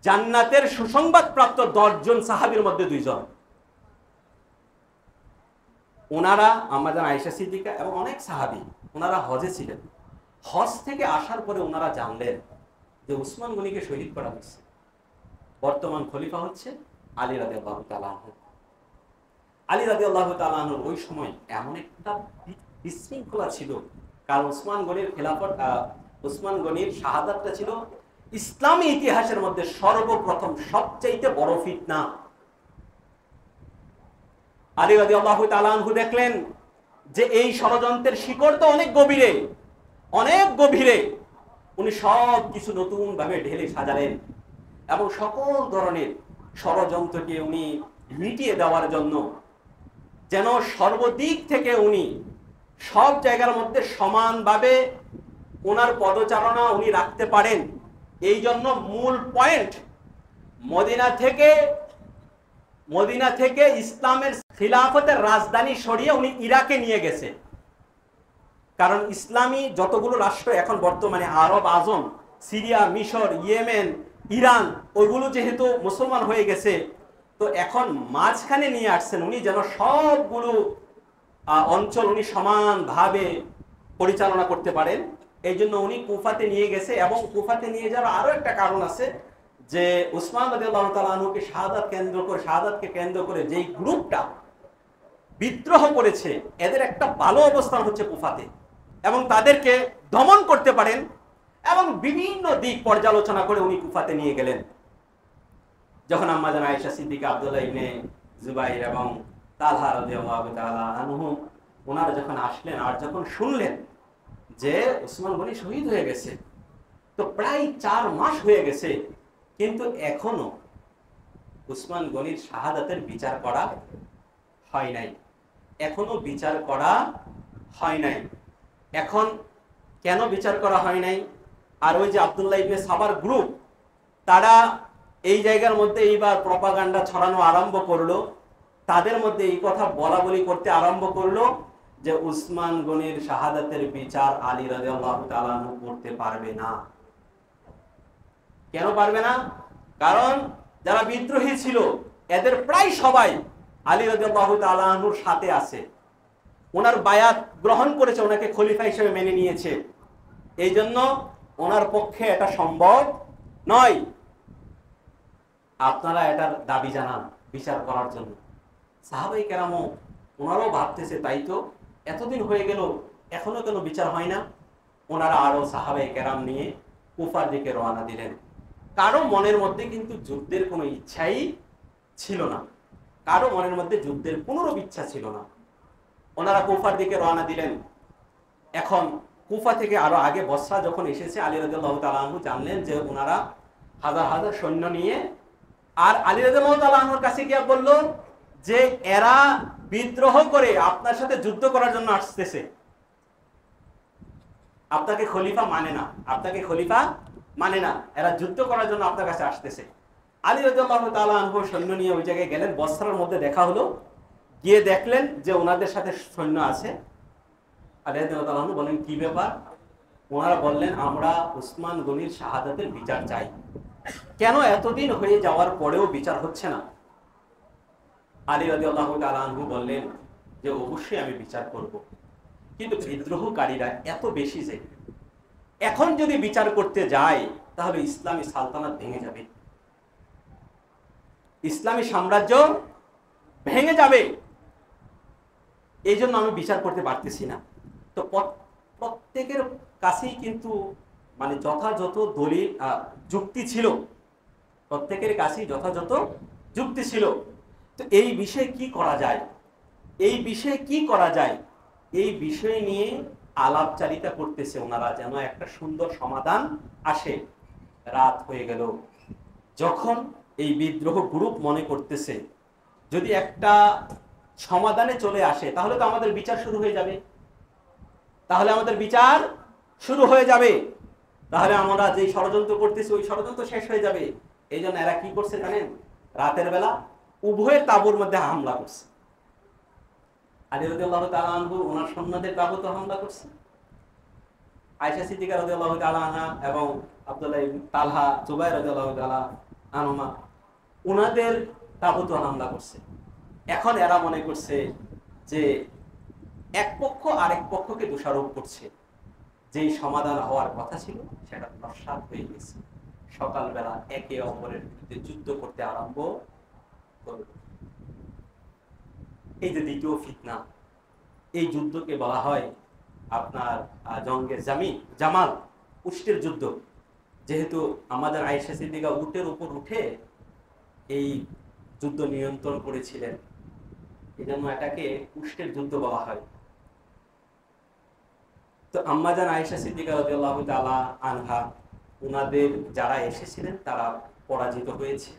[SPEAKER 1] জান্নাতের সুসংবাদ প্রাপ্ত 10 জন সাহাবীর মধ্যে 2 জন। ওনারা আম্মা জান আয়েশা সিদ্দিকা এবং অনেক সাহাবী, ওনারা হজে ছিলেন। হজ থেকে আসার পরে ওনারা জানলেন যে উসমান গনিকে শহীদ করা হয়েছে, বর্তমান খলিফা হচ্ছে আলী রাদিয়াল্লাহু তাআলা আনহু। আলী রাদিয়াল্লাহু তাআলা আনহুর ওই সময় এমন একটা বিশৃঙ্খলা ছিল, কারণ উসমান গনির খেলাফত, উসমান গনির শাহাদাতটা ছিল ইসলামী ইতিহাসের মধ্যে সর্বপ্রথম সবচাইতে বড় ফিতনা। আলী রাদিয়াল্লাহু তাআলা আনহু দেখলেন যে এই ষড়যন্ত্রের শিকড় তো অনেক গভীরে, অনেক গভীরে। উনি সব কিছু নতুন ভাবে ঢেলে সাজালেন এবং সকল ধরনের ষড়যন্ত্রকে উনি মিটিয়ে দেওয়ার জন্য যেন সর্বদিক থেকে উনি সব জায়গার মধ্যে সমানভাবে ওনার পদচারণা উনি রাখতে পারেন, এই জন্য মূল পয়েন্ট মদিনা থেকে ইসলামের খিলাফতের রাজধানী সরিয়ে উনি ইরাকে নিয়ে গেছে। কারণ ইসলামী যতগুলো রাষ্ট্র এখন বর্তমানে আরব আজম, সিরিয়া, মিশর, ইয়েমেন, ইরান, ওইগুলো যেহেতু মুসলমান হয়ে গেছে, তো এখন মাঝখানে নিয়ে আসছেন উনি, যেন সবগুলো অঞ্চল উনি সমানভাবে পরিচালনা করতে পারেন। এই জন্য উনি কুফাতে নিয়ে গেছে। এবং কুফাতে নিয়ে যাওয়ার আরো একটা কারণ আছে, যে উসমান রাদিয়াল্লাহু তাআলা আনহুকে শাহাদাতকে কেন্দ্র করে যেই গ্রুপটা বিদ্রোহ করেছে, এদের একটা ভালো অবস্থান হচ্ছে কুফাতে, এবং তাদেরকে দমন করতে পারেন। এবং বিভিন্ন দিক পর্যালোচনা করে উনি কুফাতে নিয়ে গেলেন। যখন আম্মা জান আয়েশা সিদ্দিকা, আব্দুল্লাহ ইবনে জুবাইর এবং তালহা রাদিয়াল্লাহু তাআলা আনহু, ওনারা যখন আসলেন আর যখন শুনলেন যে উসমান গনি শহীদ হয়ে গেছে, তো প্রায় 4 মাস হয়ে গেছে, কিন্তু এখনো উসমান গনির শাহাদাতের বিচার করা হয় নাই, এখনো বিচার করা হয় নাই। এখন কেন বিচার করা হয় নাই? আর ওই যে আব্দুল্লাহ ইবনে সাবার গ্রুপ, তারা এই জায়গার মধ্যে এইবার প্রপাগান্ডা ছড়ানো আরম্ভ করলো, তাদের মধ্যে এই কথা বলা বলি করতে আরম্ভ করলো যে উসমান গনির শাহাদাতের বিচার আলী রাদিয়াল্লাহু তাআলা আনহু করতে পারবে না। কেন পারবে না? কারণ যারা বিদ্রোহী ছিল এদের প্রায় সবাই আলী রাদিয়াল্লাহু তাআলা আনহুর সাথে আছে, ওনার বায়াত গ্রহণ করেছে, ওনাকে খলিফা হিসেবে মেনে নিয়েছে। এই জন্য ওনার পক্ষে এটা সম্ভব নয়। আপনারা এটার দাবি জানান বিচার করার জন্য। সাহাবায়ে কেরামও ওনারাও ভাবতেছে, তাই তো এতদিন হয়ে গেল, এখনো কেন বিচার হয় না? ওনারা আরো সাহাবায়ে কেরাম নিয়ে কুফার দিকে রওনা দিলেন। কারো মনের মধ্যে কিন্তু যুদ্ধের কোনো ইচ্ছাই ছিল না, কারো মনের মধ্যে যুদ্ধের পুনরব ইচ্ছা ছিল না। ওনারা কুফার দিকে রওনা দিলেন। এখন কুফা থেকে আরো আগে বসরা যখন এসেছে, আলী রাদিয়াল্লাহু তাআলা আনহু জানলেন যে ওনারা হাজার হাজার সৈন্য নিয়ে, আর আলী রাদিয়াল্লাহু তাআলা আনহুর কাছে গিয়ে বলল যে এরা বিদ্রোহ করে আপনার সাথে যুদ্ধ করার জন্য আসতেছে, আপনাকে খলিফা মানে না, আপনাকে খলিফা মানে না, এরা যুদ্ধ করার জন্য আপনার কাছে আসতেছে। আলী রাদিয়াল্লাহু তাআলা আনহু সৈন্য নিয়ে ওই জায়গায় গেলেন, বসরার মধ্যে দেখা হলো, গিয়ে দেখলেন যে ওনাদের সাথে সৈন্য আছে। আলী রাদিয়াল্লাহু তাআলা আনহু বলেন কি ব্যাপার? ওনারা বললেন আমরা উসমান গনির শাহাদাতের বিচার চাই। কেন এতদিন হয়ে যাওয়ার পরেও বিচার হচ্ছে না? আলী রাদিয়াল্লাহু তাআলা আনহু বললেন যে অবশ্যই আমি বিচার করব, কিন্তু বিদ্রোহকারীরা এত বেশি যে এখন যদি বিচার করতে যাই তাহলে ইসলামী সালতানাত ভেঙে যাবে, ইসলামী সাম্রাজ্য ভেঙে যাবে, এই জন্য আমি বিচার করতে পারতেছি না। তো প্রত্যেকের কাছেই কিন্তু মানে যথাযথ দলিল যুক্তি ছিল, প্রত্যেকের কাছেই যথাযথ যুক্তি ছিল। তো এই বিষয়ে কি করা যায়, এই বিষয়ে কি করা যায়, এই বিষয় নিয়ে আলাপচারিতা করতেছে ওনারা, যেন একটা সুন্দর সমাধান আসে। রাত হয়ে গেল, যখন এই বিদ্রোহ গ্রুপ মনে করতেছে যদি একটা সমাধানে চলে আসে তাহলে তো আমাদের বিচার শুরু হয়ে যাবে, তাহলে আমাদের বিচার শুরু হয়ে যাবে, তাহলে আমরা যে ষড়যন্ত্র করতেছি ওই ষড়যন্ত্র শেষ হয়ে যাবে। এই জন্য এরা কি করছে জানেন? রাতের বেলা উভয়ের তাঁবুর মধ্যে হামলা করছে। আলী রাদিয়াল্লাহু তাআলা আনহু ওনার সৈন্যদের তাঁবুতে হামলা করছে, আয়েশা সিদ্দিকা রাদিয়াল্লাহু তাআলা আনহা এবং আব্দুল্লাহ ইবনে তালহা, জুবাইর রাদিয়াল্লাহু তাআলা আনহুমা ওনাদের তাঁবুতে হামলা করছে। এখন এরা মনে করছে যে এক পক্ষ আরেক পক্ষকে দোষারোপ করছে, যেই সমাধান হওয়ার কথা ছিল সেটা নস্যাৎ হয়ে গেছে। সকালবেলা একে অপরের বিরুদ্ধে যুদ্ধ করতে আরম্ভ করল। এই যে দ্বিতীয় ফিতনা, এই যুদ্ধকে বলা হয় আপনার জঙ্গে জামাল, উষ্টের যুদ্ধ। যেহেতু আমাদের আয়েশা সিদ্দিকা উটের উপর উঠে এই যুদ্ধ নিয়ন্ত্রণ করেছিলেন, এই জন্য এটাকে উষ্টের যুদ্ধ বলা হয়। তো আম্মাজান আয়েশা সিদ্দিকা রাদিয়াল্লাহু তাআলা আনহা ওনাদের যারা এসেছিলেন তারা পরাজিত হয়েছে।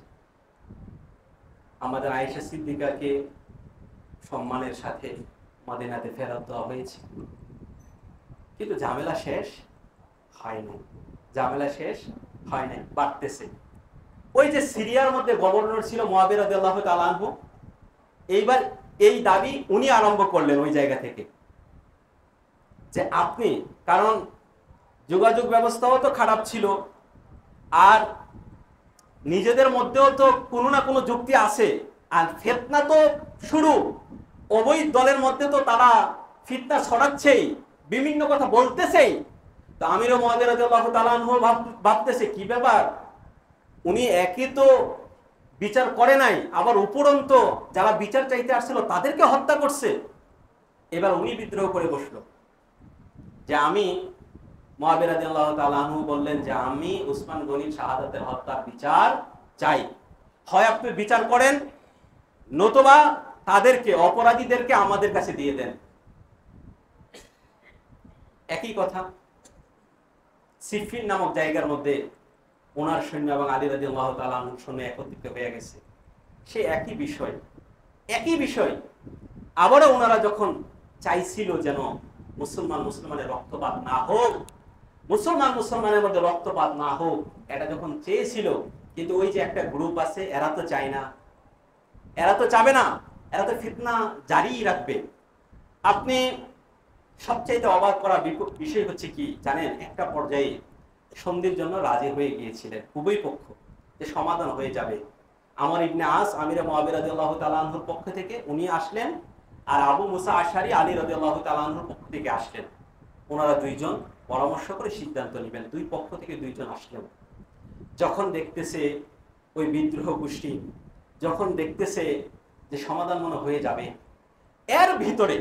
[SPEAKER 1] আমাদের আয়েশা সিদ্দিকাকে সম্মানের সাথে মদিনাতে ফেরত দেওয়া হয়েছে, কিন্তু ঝামেলা শেষ হয় নাই, ঝামেলা শেষ হয় নাই, বাড়তেছে। ওই যে সিরিয়ার মধ্যে গভর্নর ছিল মুআবিয়া রাদিয়াল্লাহু তাআলা আনহু, এইবার এই দাবি উনি আরম্ভ করলেন ওই জায়গা থেকে যে আপনি, কারণ যোগাযোগ ব্যবস্থাও তো খারাপ ছিল, আর নিজেদের মধ্যেও তো কোনো না কোনো যুক্তি আছে, আর ফিতনা তো শুরু, অবৈধ দলের মধ্যে তো তারা ফিতনা ছড়াচ্ছেই, বিভিন্ন কথা বলতেছেই। তো আমির মুআবিয়া রাদিয়াল্লাহু তাআলা আনহু ভাবতেছে কি ব্যাপার, উনি একই তো বিচার করে নাই, আবার উপরন্ত যারা বিচার চাইতে আসছিল তাদেরকে হত্যা করছে। এবার উনি বিদ্রোহ করে বসলো যে আমি, মুআবিয়া রাদিয়াল্লাহু তাআলা আনহু বললেন যে আমি উসমান গনির শাহাদাতের হত্যার বিচার চাই, হয় আপনি বিচার করেন নতুবা তাদেরকে, অপরাধীদেরকে আমাদের কাছে দিয়ে দেন। একই কথা সিফিন নামক জায়গার মধ্যে ওনার সৈন্য এবং আলী রাদিয়াল্লাহু তাআলা আনহুর সৈন্য একত্রিত হয়ে গেছে, সে একই বিষয় আবারও ওনারা যখন চাইছিল যেন মুসলমানের রক্তপাত না হোক, মুসলমানের মধ্যে রক্তপাত না হোক, এটা যখন চেয়েছিল, কিন্তু ওই যে একটা গ্রুপ আছে এরা তো চায় না, এরা তো চাবে না, এরা তো ফিতনা জারি রাখবে। আপনি সবচাইতে অবাক করা বিষয় হচ্ছে কি জানেন, একটা পর্যায়ে সন্ধির জন্য রাজি হয়ে গিয়েছিলেন উভয় পক্ষ, যে সমাধান হয়ে যাবে। আমর ইবনে আস আমিরে মুআবিয়া রাদিয়াল্লাহু তাআলা আনহুর পক্ষ থেকে উনি আসলেন, আর আবু মুসা আশআরী আলী রাদিয়াল্লাহু তাআলা আনহুর পক্ষ থেকে আসলেন। ওনারা দুইজন পরামর্শ করে সিদ্ধান্ত নেবেন, দুই পক্ষ থেকে দুইজন আসলেন। যখন দেখতেছে ওই বিদ্রোহ গোষ্ঠী যখন দেখতেছে যে সমাধান মনে হয়ে যাবে, এর ভিতরে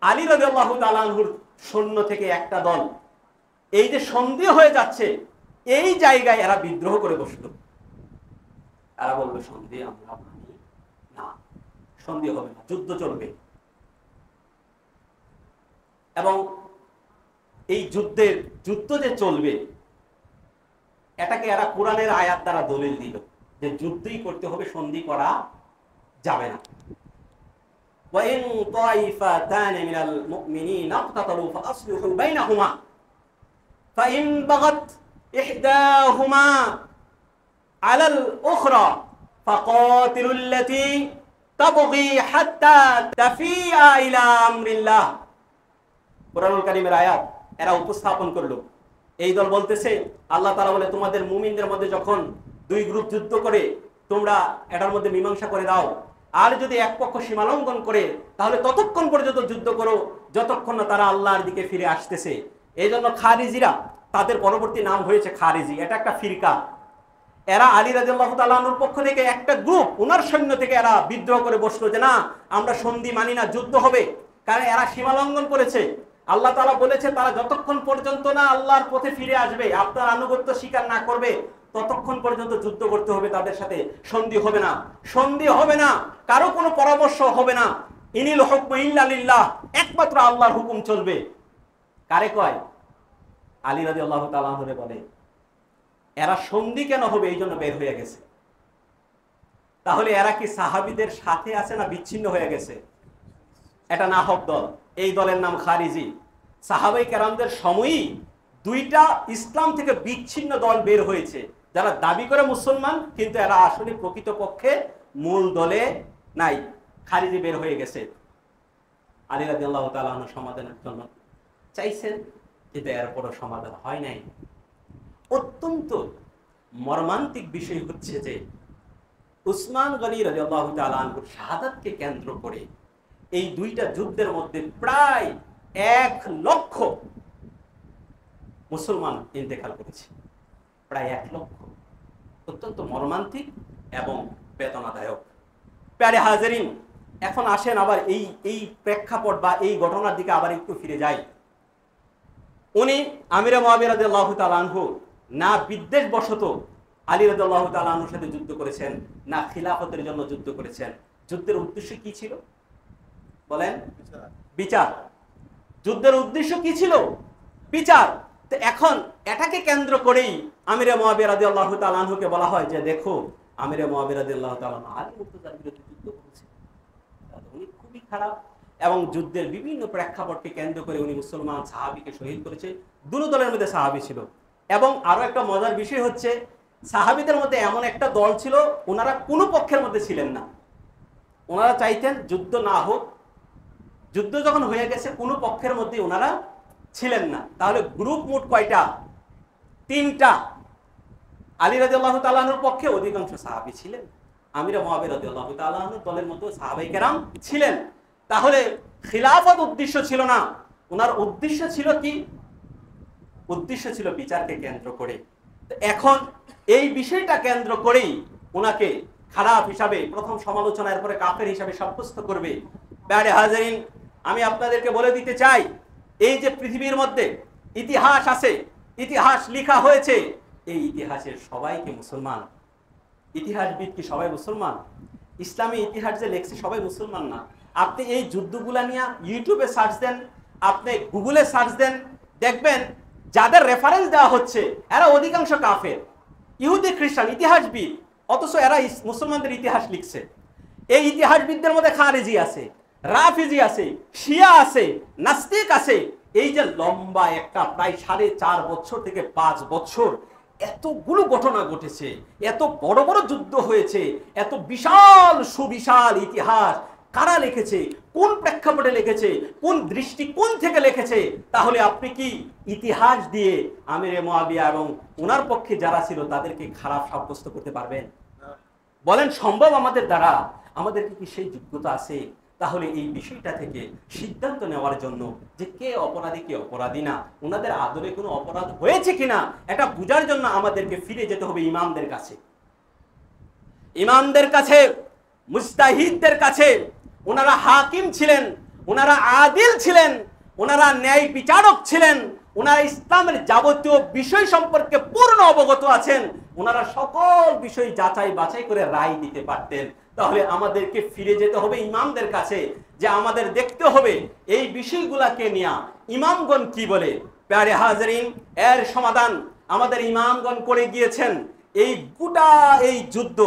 [SPEAKER 1] আলী রাদিয়াল্লাহু তাআলা আনহুর সৈন্য থেকে একটা দল এই যে সন্ধি হয়ে যাচ্ছে এই জায়গায় এরা বিদ্রোহ করে বসলো। এরা বললো সন্ধি আমরা মানি না, সন্ধি হবে না, যুদ্ধ চলবে। এবং এই যুদ্ধ যে চলবে এটাকে এরা কোরআনের আয়াত দ্বারা দলিল দিল যে যুদ্ধই করতে হবে, সন্ধি করা যাবে না। وَإِن طَائِفَتَانِ مِنَ الْمُؤْمِنِينَ اقْتَتَلُوا فَأَصْلِحُوا بَيْنَهُمَا فَإِن بَغَتْ إِحْدَاهُمَا عَلَى الْأُخْرَى فَقَاتِلُوا الَّتِي تَبْغِي حَتَّى تَفِيءَ إِلَى أَمْرِ اللَّهِ। কুরআনুল কারীমের আয়াত এরা উপস্থাপন করলো। এই দল বলতেছে, আল্লাহ তাআলা বলে তোমাদের মুমিনদের মধ্যে যখন দুই গ্রুপ যুদ্ধ করে তোমরা এটার মধ্যে মীমাংসা করে দাও, আর যদি এক পক্ষ সীমালঙ্ঘন করে তাহলে ততক্ষণ পর্যন্ত যুদ্ধ করো যতক্ষণ না তারা আল্লাহর দিকে ফিরে আসতেছে। এই জন্য খারিজিরা, তাদের পরবর্তী নাম হয়েছে খারিজি, এটা একটা ফিরকা। এরা আলী রাদিয়াল্লাহু তাআলা আনহুর পক্ষ থেকে একটা গ্রুপ, উনার সৈন্য থেকে এরা বিদ্রোহ করে বসলো যে না, আমরা সন্ধি মানি না, যুদ্ধ হবে। কারণ এরা সীমালঙ্ঘন করেছে। আল্লাহ তাআলা বলেছে তারা যতক্ষণ পর্যন্ত না আল্লাহর পথে ফিরে আসবে, আপনার আনুগত্য স্বীকার না করবে, ততক্ষণ পর্যন্ত যুদ্ধ করতে হবে তাদের সাথে, সন্ধি হবে না। সন্ধি হবে না, কারো কোনো পরামর্শ হবে না। ইনিল হুকমু ইল্লা লিল্লাহ, একমাত্র আল্লাহর হুকুম চলবে। কারে কয়? আলী রাদিয়াল্লাহু তাআলা আনহু বলে এরা সন্ধি কেন হবে এই জন্য বের হয়ে গেছে। তাহলে এরা কি সাহাবীদের সাথে আছে না বিচ্ছিন্ন হয়ে গেছে? এটা নাহক দল, এই দলের নাম খারিজি। সাহাবায়ে কেরামদের সময়ই দুইটা ইসলাম থেকে বিচ্ছিন্ন দল বের হয়েছে, যারা দাবি করে মুসলমান কিন্তু এরা আসলে প্রকৃতপক্ষে মূল দলে নাই। খারিজি বের হয়ে গেছে। আলী রাদিয়াল্লাহু তাআলা আনহু সমাধানের জন্য চাইছেন, কিন্তু এরপরও সমাধান হয় নাই। অত্যন্ত মর্মান্তিক বিষয় হচ্ছে যে উসমান গনি রাদিয়াল্লাহু তাআলা আনহুর শাহাদাতকে কেন্দ্র করে এই দুইটা যুদ্ধের মধ্যে প্রায় 1 লক্ষ মুসলমান ইন্তেকাল করেছে, প্রায় 1 লক্ষ। অত্যন্ত মর্মান্তিক এবং বেদনাদায়ক। প্যারে হাজেরিন, এখন আসেন আবার এই প্রেক্ষাপট বা এই ঘটনার দিকে আবার একটু ফিরে যাই। উনি আমিরে মুআবিয়া রাদিয়াল্লাহু তাআলা আনহু না বিদ্বেষ বশত আলী রাদিয়াল্লাহু তাআলা আনহুর সাথে যুদ্ধ করেছেন, না খিলাফতের জন্য যুদ্ধ করেছেন। যুদ্ধের উদ্দেশ্য কি ছিল বলেন? বিচার। যুদ্ধের উদ্দেশ্য কি ছিল? বিচার। তো এখন এটাকে কেন্দ্র করেই আমিরে মুআবিয়া রাদিয়াল্লাহু তাআলা আনহুকে বলা হয় যে দেখো, আমিরে মুআবিয়া রাদিয়াল্লাহু তাআলা আনহু আলী মুর্তজার বিরুদ্ধে যুদ্ধ করেছেন, উনি খুবই খারাপ। এবং যুদ্ধের বিভিন্ন প্রেক্ষাপটকে কেন্দ্র করে উনি মুসলমান সাহাবীকে শহীদ করেছে। দুটো দলের মধ্যে সাহাবী ছিল। এবং আরো একটা মজার বিষয় হচ্ছে, সাহাবীদের মধ্যে এমন একটা দল ছিল, ওনারা কোনো পক্ষের মধ্যে ছিলেন না। ওনারা চাইতেন যুদ্ধ না হোক। যুদ্ধ যখন হয়ে গেছে কোনো পক্ষের মধ্যে ওনারা ছিলেন না। তাহলে গ্রুপ মোট কয়টা? 3টা। আলী রাদিয়াল্লাহু তাআলা আনহুর পক্ষে অধিকাংশ সাহাবী ছিলেন, আমিরে মুআবিয়া রাদিয়াল্লাহু তাআলা আনহুর দলের মতো সাহাবায়ে কেরাম ছিলেন। তাহলে খিলাফত উদ্দেশ্য ছিল না, ওনার উদ্দেশ্য ছিল কি? উদ্দেশ্য ছিল বিচারকে কেন্দ্র করে। এখন এই বিষয়টা কেন্দ্র করেই ওনাকে খারাপ হিসাবে, প্রথম সমালোচনা, এরপরে কাফের হিসাবে সাব্যস্ত করবে। প্যারে হাজেরিন, আমি আপনাদেরকে বলে দিতে চাই, এই যে পৃথিবীর মধ্যে ইতিহাস আছে, ইতিহাস লেখা হয়েছে, এই ইতিহাসের সবাইকে মুসলমান। ইতিহাসবিদ কি সবাই মুসলমান? ইসলামী ইতিহাস যে লেখছে সবাই মুসলমান না। আপনি এই যুদ্ধগুলা নিয়ে ইউটিউবে সার্চ দেন, আপনি গুগলে সার্চ দেন, দেখবেন যাদের রেফারেন্স দেওয়া হচ্ছে এরা অধিকাংশ কাফের, ইহুদি খ্রিস্টান ইতিহাসবিদ, অথচ এরা মুসলমানদের ইতিহাস লিখছে। এই ইতিহাসবিদদের মধ্যে খারেজি আছে, রাফিজি আছে, শিয়া আছে, নাস্তিক আছে। এই যে লম্বা একটা প্রায় 4.5 বছর থেকে 5 বছর এতগুলো ঘটনা ঘটেছে, এত বড় বড় যুদ্ধ হয়েছে, এত বিশাল সুবিশাল ইতিহাস কারা লিখেছে, কোন প্রেক্ষাপটে লিখেছে, কোন দৃষ্টিকোণ থেকে লিখেছে? তাহলে আপনি কি ইতিহাস দিয়ে আমিরে মুআবিয়া এবং ওনার পক্ষে যারা ছিল তাদেরকে খারাপ সাব্যস্ত করতে পারবেন? বলেন সম্ভব আমাদের দ্বারা? আমাদের কি সেই যোগ্যতা আছে? তাহলে এই বিষয়টা থেকে সিদ্ধান্ত নেওয়ার জন্য যে কে অপরাধী কে অপরাধী না, ওনাদের আদলে কোনো অপরাধ হয়েছে কিনা এটা বোঝার জন্য আমাদেরকে ফিরে যেতে হবে ইমামদের কাছে। ইমামদের কাছে, মুজতাহিদদের কাছে। ওনারা হাকিম ছিলেন, ওনারা আদিল ছিলেন, ওনারা ন্যায় বিচারক ছিলেন, ওনারা ইসলামের যাবতীয় বিষয় সম্পর্কে পূর্ণ অবগত আছেন, ওনারা সকল বিষয় যাচাই বাছাই করে রায় দিতে পারতেন। তাহলে আমাদেরকে ফিরে যেতে হবে ইমামদের কাছে, যে আমাদের দেখতে হবে এই বিষয়গুলাকে নিয়ে ইমামগণ কি বলে। প্যারে হাজরিন, এর সমাধান আমাদের ইমামগণ করে গিয়েছেন। এই গোটা এই যুদ্ধ,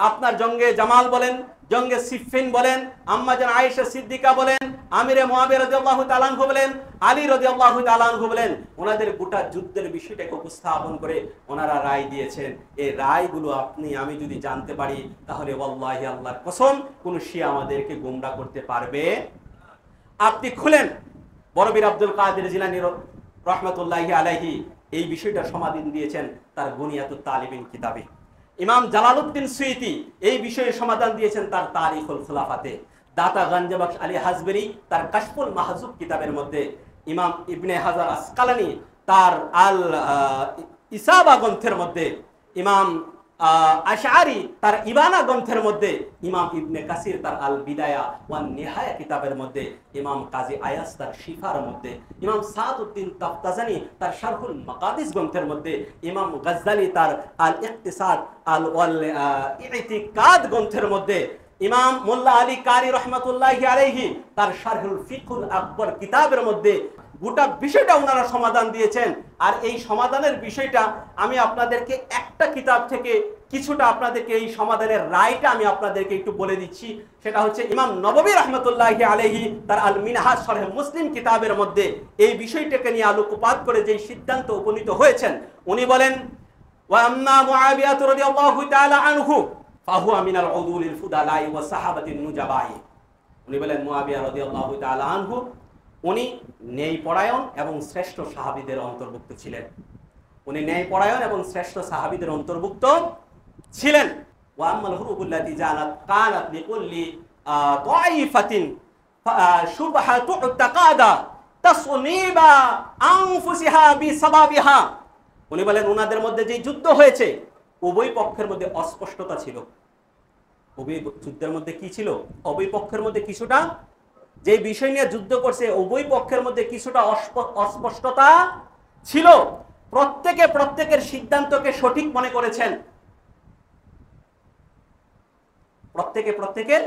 [SPEAKER 1] আপনার জঙ্গে জামাল বলেন, জঙ্গে সিফিন বলেন, আম্মাজান আয়েশা সিদ্দিকা বলেন, আমিরে মুআবিয়া রাদিয়াল্লাহু তাআলা আনহু বলেন, আলী রাদিয়াল্লাহু তাআলা আনহু বলেন, ওনাদের গোটা যুদ্ধের বিষয়টাকে উপস্থাপন করে ওনারা রায় দিয়েছেন। এই রায়গুলো আপনি আমি যদি জানতে পারি, তাহলে ওয়াল্লাহি আল্লাহর কসম কোন শিয়া আমাদেরকে গোমরাহ করতে পারবে। আপনি খুলেন বড়বীর আব্দুল কাদের জিলানী রাহমাতুল্লাহি আলাইহি এই বিষয়টা সমাধান দিয়েছেন তার বুনিয়াতুত তালিবিন কিতাবে। ইমাম জালালউদ্দিন সুয়ুতী এই বিষয়ে সমাধান দিয়েছেন তার তারিখুল খুলাফাতে। দাতা গঞ্জবখশ আলী হাজবেরি তার কাশফুল মাহজুব কিতাবের মধ্যে, ইমাম ইবনে হাজার আসকালানি তার আল ইসাবা গ্রন্থের মধ্যে, ইমাম আশআরি তার ইবানা গ্রন্থের মধ্যে, ইমাম ইবনে কাসির তার আল বিদায়া ওয়ান নিহায়া কিতাবের মধ্যে, ইমাম কাজী আয়াস তার শিফার মধ্যে, ইমাম সাদউদ্দিন তাফতাজানি তার শারহুল মাকাদিস গ্রন্থের মধ্যে, ইমাম গাজ্জালি তার আল ইকতিসাদ আল ওয়াল ইতিকাদ গ্রন্থের মধ্যে, ইমাম মোল্লা আলী কারি রহমাতুল্লাহি আলাইহি তার শারহুল ফিকহুল আকবর কিতাবের মধ্যে গোটা বিষয়টা ওনারা সমাধান দিয়েছেন। আর এই সমাধানের বিষয়টা আমি আপনাদেরকে একটা কিতাব থেকে কিছুটা আপনাদেরকে এই সমাধানের রায়টা আমি আপনাদেরকে একটু বলে দিচ্ছি। সেটা হচ্ছে ইমাম নববী রাহমাতুল্লাহি আলাইহি তার আল মিনহাজ শরহ মুসলিম কিতাবের মধ্যে এই বিষয়টাকে নিয়ে আলোকপাত করে যে সিদ্ধান্ত উপনীত হয়েছেন, উনি বলেন, ওয়া আম্মা মুআবিয়া রাদিয়াল্লাহু তাআলা আনহু ফাহুয়া মিনাল উদুলিল ফুদালাই ওয়া সাহাবাতিন নুজাবাই। উনি বলেন মুআবিয়া রাদিয়াল্লাহু তাআলা আনহু উনি ন্যায়পরায়ণ এবং শ্রেষ্ঠ সাহাবীদের অন্তর্ভুক্ত ছিলেন। উনি ন্যায়পরায়ণ এবং শ্রেষ্ঠ সাহাবীদের অন্তর্ভুক্ত ছিলেন। ওয়া আম্মাল হুরুবুল্লাতি জানাত কানাত লিকুল্লি তাইফাতিন শুবহাতু তাকাদা তাসনিবা আনফুসিহা বিসাবাবিহা। উনি বলেন ওনাদের মধ্যে যে যুদ্ধ হয়েছে উভয় পক্ষের মধ্যে অস্পষ্টতা ছিল। উভয় যুদ্ধের মধ্যে কি ছিল? উভয় পক্ষের মধ্যে কিছুটা, যে বিষয় নিয়ে যুদ্ধ করছে উভয় পক্ষের মধ্যে কিছুটা অস্পষ্টতা ছিল। প্রত্যেকে প্রত্যেকের সিদ্ধান্তকে সঠিক মনে করেছেন। প্রত্যেকে প্রত্যেকের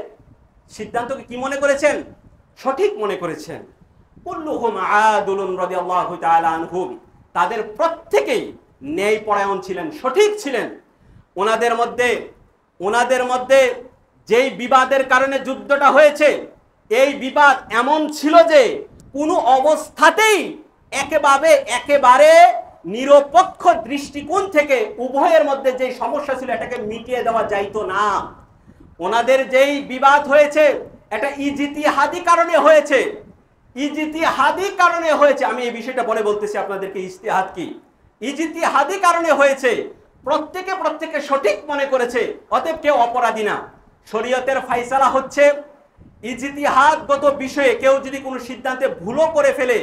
[SPEAKER 1] সিদ্ধান্তকে কি মনে করেছেন? সঠিক মনে করেছেন। কুল্লুহুম আদুলুন রাদিয়াল্লাহু তাআলা আনহুম, তাদের প্রত্যেকেই ন্যায়পরায়ণ ছিলেন, সঠিক ছিলেন। ওনাদের মধ্যে যেই বিবাদের কারণে যুদ্ধটা হয়েছে, এই বিবাদ এমন ছিল যে কোনো অবস্থাতেই একেবারে নিরপেক্ষ দৃষ্টিকোণ থেকে উভয়ের মধ্যে যে সমস্যা ছিল এটাকে মিটিয়ে দেওয়া যাইতো না। ওনাদের যেই বিবাদ হয়েছে এটা ইজতিহাদি কারণে হয়েছে। ইজতিহাদি কারণে হয়েছে, আমি এই বিষয়টা পরে বলতেছি আপনাদেরকে ইজতিহাদ কি। ইজতিহাদি কারণে হয়েছে, প্রত্যেকে সঠিক মনে করেছে, অতএব কেউ অপরাধী না। শরীয়তের ফায়সালা হচ্ছে ইজতিহাদগত বিষয়ে কেউ যদি কোনো সিদ্ধান্তে ভুলও করে ফেলে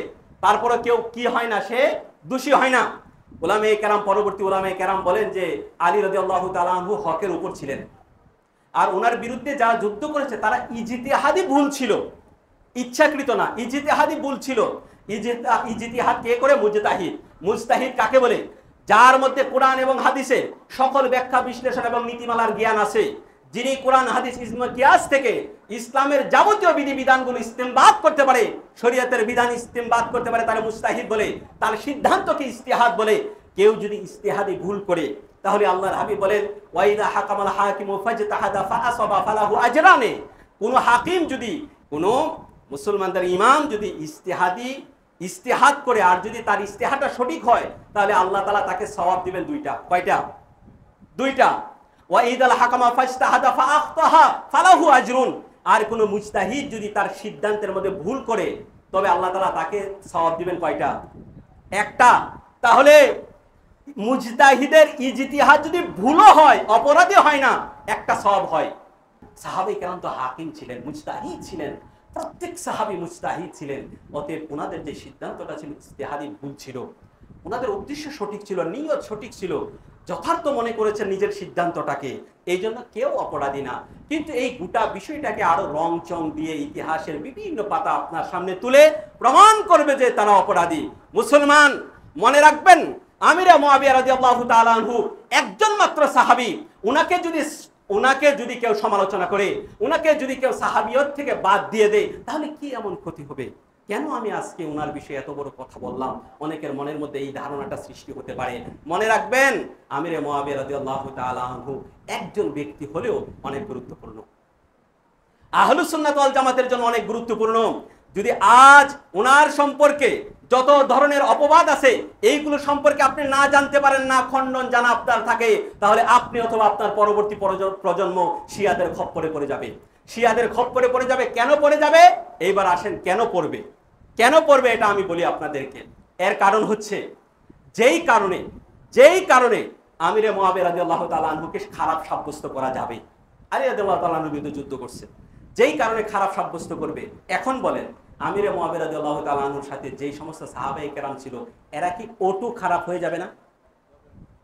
[SPEAKER 1] তারপরে কেউ কি হয় না, সে দোষী হয় না। উলামায়ে কেরাম, পরবর্তী উলামায়ে কেরাম বলেন যে আলী রাদিয়াল্লাহু তাআলা আনহু হকের উপর ছিলেন, আর ওনার বিরুদ্ধে যারা যুদ্ধ করেছে তারা ইজতিহাদি ভুল ছিল, ইচ্ছাকৃত না, ইজতিহাদি ভুল ছিল। ইজতিহাদ কে করে? মুজতাহিদ। মুজতাহিদ কাকে বলে? যার মধ্যে কোরআন এবং হাদিসের সকল ব্যাখ্যা বিশ্লেষণ এবং নীতিমালার জ্ঞান আছে, যিনি কোরআন হাদিস ইজমা কিয়াস থেকে ইসলামের যাবতীয় বিধিবিধানগুলো ইস্তেমবাদ করতে পারে, শরীয়তের বিধান ইস্তেমবাদ করতে পারে, তার মুজতাহিদ বলে, তার সিদ্ধান্তকে ইজতিহাদ বলে। কেউ যদি ইজতিহাদি ভুল করে তাহলে আল্লাহর হাবিব বলেন ওয়াইদা হাকামাল হাকিমু ফাজতাহাদা ফাআসাবা ফালাহু আজরানে। কোন হাকিম যদি, কোন মুসলমানদের ইমাম যদি ইজতিহাদ করে আর যদি তার ইজতিহাদটা সঠিক হয় তাহলে আল্লাহ তাআলা তাকে সওয়াব দিবেন দুইটা। কয়টা? দুইটা। ওয়াইদাল হাকামা ফাজতাহাদা ফাআখতাহা ফালাহু আজরুন। আর কোন মুজতাহিদ যদি তার সিদ্ধান্তের মধ্যে ভুল করে তবে আল্লাহ তাআলা তাকে সওয়াব দিবেন কয়টা? একটা। তাহলে মুজতাহিদের ইজতিহাদ যদি ভুলও হয়, অপরাধী হয় না, একটা সওয়াব হয়। সাহাবায়ে কেরাম তো হাকিম ছিলেন, মুজতাহিদ ছিলেন, প্রত্যেক সাহাবী মুজতাহিদ ছিলেন। অতএব ওনাদের যে সিদ্ধান্তটা ছিল ইজতিহাদি ভুল ছিল, ওনাদের উদ্দেশ্য সঠিক ছিল, নিয়ত সঠিক ছিল। যথার্থ মনে করেছেন নিজের সিদ্ধান্তটাকে, এই জন্য কেউ অপরাধী না। কিন্তু এই গোটা বিষয়টাকে আরো রং চং দিয়ে ইতিহাসের বিভিন্ন পাতা আপনার সামনে তুলে প্রমাণ করবে যে তারা অপরাধী। মুসলমান মনে রাখবেন, আমিরে মুআবিয়া রাদিয়াল্লাহু তাআলা আনহু একজন মাত্র সাহাবী। উনাকে যদি কেউ সমালোচনা করে, উনাকে যদি কেউ সাহাবিয়ত থেকে বাদ দিয়ে দেয়, তাহলে কি এমন ক্ষতি হবে? কেন আমি আজকে উনার বিষয়ে এত বড় কথা বললাম? অনেকের মনের মধ্যে এই ধারণাটা সৃষ্টি হতে পারে। মনে রাখবেন, আমিরে মুআবিয়া রাদিয়াল্লাহু তাআলা আনহু একজন ব্যক্তি হলেও অনেক গুরুত্বপূর্ণ, আহলুস সুন্নাত ওয়াল জামাতের জন্য অনেক গুরুত্বপূর্ণ। যদি আজ ওনার সম্পর্কে যত ধরনের অপবাদ আছে এইগুলো সম্পর্কে আপনি না জানতে পারেন, না খণ্ডন জানা আপনার থাকে, তাহলে আপনি অথবা আপনার পরবর্তী প্রজন্ম শিয়াদের খপ্পরে পড়ে যাবে। শিয়াদের খপ্পরে পড়ে যাবে। কেন পড়ে যাবে? এইবার আসেন, কেন পড়বে? কেন পড়বে এটা আমি বলি আপনাদেরকে। এর কারণ হচ্ছে, যেই কারণে আমিরে মুআবিয়া রাদিয়াল্লাহু তাআলা আনহুকে খারাপ সাব্যস্ত করা যাবে। আলী রাদিয়াল্লাহু তাআলা আনহুর বিরুদ্ধে যুদ্ধ করছে, যেই কারণে খারাপ সাব্যস্ত করবে। এখন বলেন, আমিরে মুআবিয়া রাদিয়াল্লাহু তাআলা আনহুর সাথে যেই সমস্ত সাহাবায়ে কেরাম ছিল, এরা কি ওটু খারাপ হয়ে যাবে না?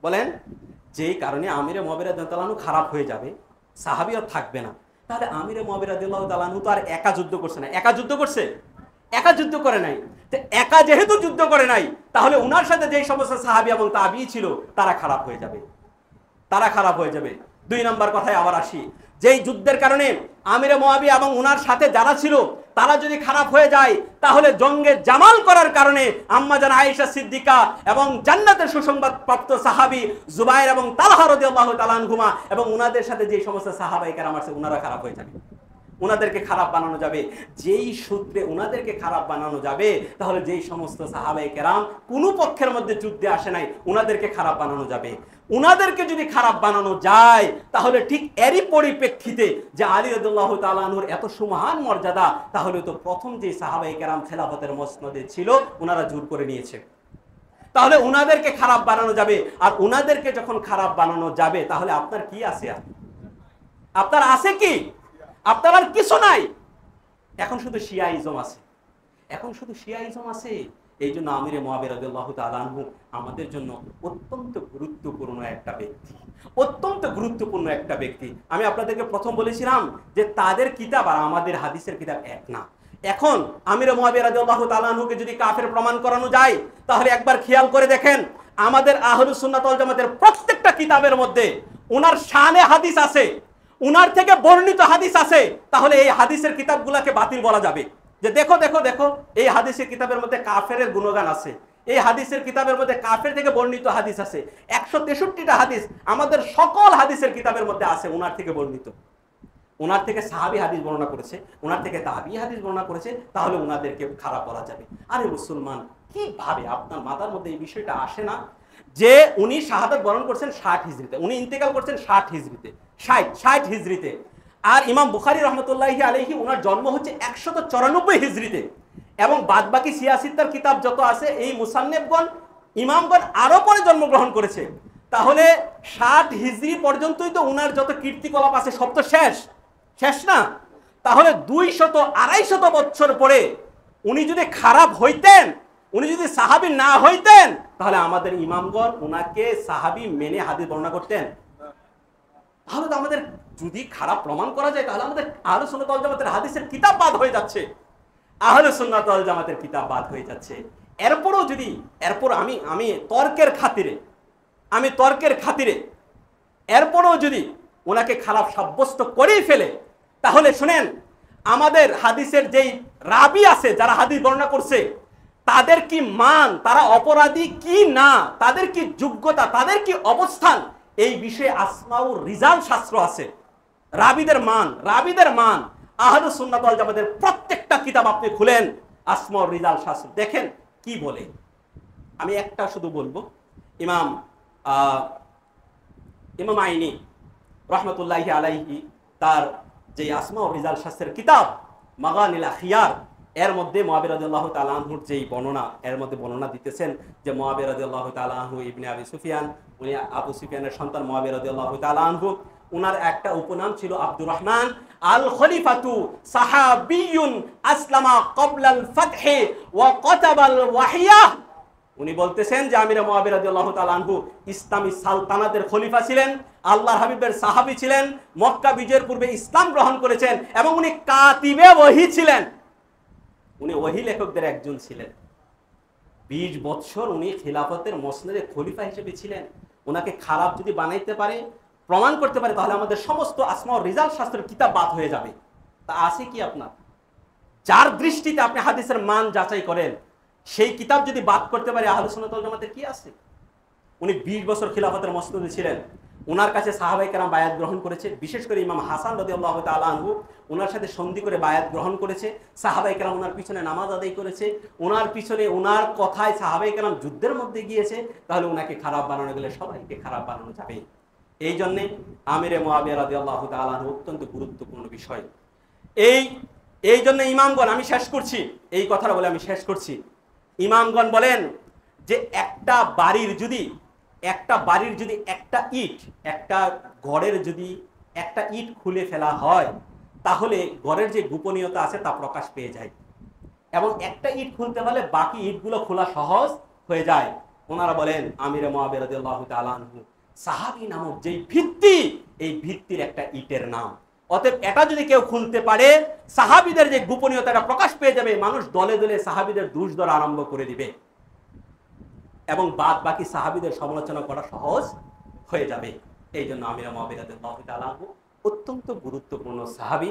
[SPEAKER 1] বলেন, যেই কারণে আমিরে মুআবিয়া রাদিয়াল্লাহু তাআলা আনহু খারাপ হয়ে যাবে, সাহাবীও থাকবে না, তাহলে আমিরে মুআবিয়া রাদিয়াল্লাহু তাআলা আনহু তো আর একা যুদ্ধ করছে না। একা যুদ্ধ করছে? একা যুদ্ধ করে নাই। তো একা যেহেতু যুদ্ধ করে নাই, তাহলে উনার সাথে যেই সমস্ত সাহাবী এবং তাবী ছিল তারা খারাপ হয়ে যাবে, তারা খারাপ হয়ে যাবে। দুই নম্বর কথায় আবার আসি, যেই যুদ্ধের কারণে আমিরে মুআবিয়া এবং উনার সাথে যারা ছিল তারা যদি খারাপ হয়ে যায়, তাহলে জঙ্গে জামাল করার কারণে আম্মা জান আয়েশা সিদ্দিকা এবং জান্নাতের সুসংবাদ প্রাপ্ত সাহাবী জুবায়ের এবং তালহা রাদিয়াল্লাহু তাআলা আনহুমা এবং উনাদের সাথে যে সমস্ত সাহাবায়ে কেরাম আছে, উনারা খারাপ হয়ে যাবে, উনাদেরকে খারাপ বানানো যাবে। যেই সূত্রে উনাদেরকে খারাপ বানানো যাবে, তাহলে যেই সমস্ত সাহাবায়ে কেরাম কোনো পক্ষের মধ্যে যুদ্ধে আসে নাই, উনাদেরকে খারাপ বানানো যাবে। উনাদেরকে যদি খারাপ বানানো যায়, তাহলে ঠিক এরই পরিপ্রেক্ষিতে যে আলী রাদিয়াল্লাহু তাআলা আনহুর এত সুমহান মর্যাদা, তাহলে তো প্রথম যে সাহাবায়ে কেরাম খেলাফতের মসনদে ছিল, উনারা জোর করে নিয়েছে। তাহলে উনাদেরকে খারাপ বানানো যাবে। আর উনাদেরকে যখন খারাপ বানানো যাবে, তাহলে আপনার কি আছে? আপনার আছে কি? আপনার আর কিছু নাই। এখন শুধু শিয়াইজম আছে, এখন শুধু শিয়াইজম আছে। এই জন্য আমিরে মুআবিয়া রাদিয়াল্লাহু তাআলা আনহু আমাদের জন্য অত্যন্ত গুরুত্বপূর্ণ একটা ব্যক্তি, অত্যন্ত গুরুত্বপূর্ণ একটা ব্যক্তি। আমি আপনাদেরকে প্রথম বলেছিলাম যে তাদের কিতাব আর আমাদের হাদিসের কিতাব এক না। এখন আমিরে মুআবিয়া রাদিয়াল্লাহু তাআলা আনহুকে যদি কাফের প্রমাণ করানো যায়, তাহলে একবার খেয়াল করে দেখেন, আমাদের আহলুস সুন্নাত ওয়াল জামাতের প্রত্যেকটা কিতাবের মধ্যে উনার শানে হাদিস আছে, উনার থেকে বর্ণিত হাদিস আছে। তাহলে এই হাদিসের কিতাবগুলোকে বাতিল বলা যাবে যে দেখো দেখো দেখো, এই হাদিসের কিতাবের মধ্যে কাফের গুণগান আছে, এই হাদিসের কিতাবের মধ্যে কাফের থেকে বর্ণিত হাদিস আছে। 163টা হাদিস আমাদের সকল হাদিসের কিতাবের মধ্যে আছে উনার থেকে বর্ণিত। উনার থেকে সাহাবী হাদিস বর্ণনা করেছে, উনার থেকে তাবী হাদিস বর্ণনা করেছে, তাহলে উনাদেরকে খারাপ বলা যাবে? আরে মুসলমান, কিভাবে আপনার মাথার মধ্যে এই বিষয়টা আসে না যে উনি শাহাদাত বরণ করছেন 60 হিজরিতে, উনি ইন্তেকাল করছেন 60 হিজরিতে, 60 হিজরিতে। আর ইমাম বুখারী রহমতুল্লাহি আলাইহি উনার জন্ম হচ্ছে 194 হিজরিতে। এবং বাদবাকি সিয়াসিত্তার কিতাব যত আছে, এই মুসান্নেফগণ ইমামগণ আরো পরে জন্মগ্রহণ করেছে। তাহলে 60 হিজরি পর্যন্তই তো উনার যত কীর্তিকলাপ আছে সব তো শেষ না? তাহলে 200-250 বছর পরে উনি যদি খারাপ হইতেন, উনি যদি সাহাবী না হইতেন, তাহলে আমাদের ইমামগণ উনাকে সাহাবী মেনে হাদিস বর্ণনা করতেন? তাহলে তো আমাদের যদি খারাপ প্রমাণ করা যায়, তাহলে আমাদের আহলে সুন্নাত ওয়াল জামাতের হাদিসের কিতাব বাদ হয়ে যাচ্ছে, আহলে সুন্নাত ওয়াল জামাতের কিতাব বাদ হয়ে যাচ্ছে। এরপর আমি তর্কের খাতিরে এরপরও যদি ওনাকে খারাপ সাব্যস্ত করেই ফেলে, তাহলে শুনেন, আমাদের হাদিসের যেই রাবি আছে, যারা হাদিস বর্ণনা করছে, তাদের কি মান, তারা অপরাধী কি না, তাদের কি যোগ্যতা, তাদের কি অবস্থান, এই বিষয়ে আসমাউর রিজাল শাস্ত্র আছে। রাবিদের মান আহলুস সুন্নাত ওয়াল জামাতের প্রত্যেকটা কিতাব আপনি খুলেন, আসমাউর রিজাল শাস্ত্র দেখেন কি বলে। আমি একটা শুধু বলবো, ইমাম আইনি রহমতুল্লাহি আলাইহি তার যে আসমাউর রিজাল শাস্ত্রের কিতাব মাগানিল আখিয়ার, এর মধ্যে মুআবিয়া রাদিয়াল্লাহু তাআলা আনহুর যেই বর্ণনা, এর মধ্যে বর্ণনা দিতেছেন যে মুআবিয়া রাদিয়াল্লাহু তাআলা আনহু ইবনে আবি সুফিয়ান, উনি আবু সুফিয়ানের সন্তান মুআবিয়া রাদিয়াল্লাহু তাআলা আনহু। উনার একটা উপনাম ছিল আব্দুর রহমান আল খলিফাতু সাহাবিয়ুন আসলামা ক্বাবলাল ফাতহি ওয়া কাতাবাল ওয়াহিয়া। উনি বলতেছেন যে আমির মুআবিয়া রাদিয়াল্লাহু তাআলা আনহু ইসলামী সালতানাতের খলিফা ছিলেন, আল্লাহর হাবিবের সাহাবী ছিলেন, মক্কা বিজয়ের পূর্বে ইসলাম গ্রহণ করেছেন এবং উনি কাতিবে ওহী ছিলেন, উনি ওহী লেখকদের একজন ছিলেন। 20 বছর উনি খিলাফতের মসনদে খলিফা হিসেবে ছিলেন। ওনাকে খারাপ যদি বানাইতে পারে, প্রমাণ করতে পারে, তাহলে আমাদের সমস্ত আসমা ও রিজাল শাস্ত্রের কিতাব বাদ হয়ে যাবে। তা আছে কি আপনার? যার দৃষ্টিতে আপনি হাদিসের মান যাচাই করেন, সেই কিতাব যদি বাদ করতে পারে, আহলে সুন্নাত ওয়াল জামাতের কি আছে? উনি 20 বছর খিলাফতের মসনদে ছিলেন। ওনার কাছে সাহাবায়ে কেরাম বায়াত গ্রহণ করেছে, বিশেষ করে ইমাম হাসান রাদিয়াল্লাহু তাআলা আনহু ওনার সাথে সন্ধি করে বায়াত গ্রহণ করেছে। সাহাবায়ে কেরাম ওনার পিছনে নামাজ আদায় করেছে, ওনার পিছনে ওনার কথায় সাহাবায়ে কেরাম যুদ্ধের মধ্যে গিয়েছে। তাহলে ওনাকে খারাপ বানানো গেলে সবাইকে খারাপ বানানো যাবে। এই জন্যে আমিরে মুআবিয়া রাদিয়াল্লাহু তাআলা আনহু অত্যন্ত গুরুত্বপূর্ণ বিষয়। এই জন্য ইমামগণ, আমি শেষ করছি, এই কথাটা বলে আমি শেষ করছি। ইমামগণ বলেন যে একটা বাড়ির যদি একটা ঘরের যদি একটা ইট খুলে ফেলা হয়, তাহলে ঘরের যে গোপনীয়তা আছে তা প্রকাশ পেয়ে যায়, এবং একটা ইট খুলতে হলে বাকি ইটগুলো খোলা সহজ হয়ে যায়। ওনারা বলেন আমিরে মুআবিয়া রাদিয়াল্লাহু তাআলা আনহু সাহাবী নামক যেই ভিত্তি, এই ভিত্তির একটা ইটের নাম। অতএব এটা যদি কেউ খুলতে পারে, সাহাবীদের যে গোপনীয়তাটা প্রকাশ পেয়ে যাবে, মানুষ দলে দলে সাহাবীদের দোষ ধরা আরম্ভ করে দিবে এবং বাদ বাকি সাহাবীদের সমালোচনা করা সহজ হয়ে যাবে। এই জন্য আমির মুআবিয়া রাদিয়াল্লাহু তাআলা আনহু অত্যন্ত গুরুত্বপূর্ণ সাহাবী।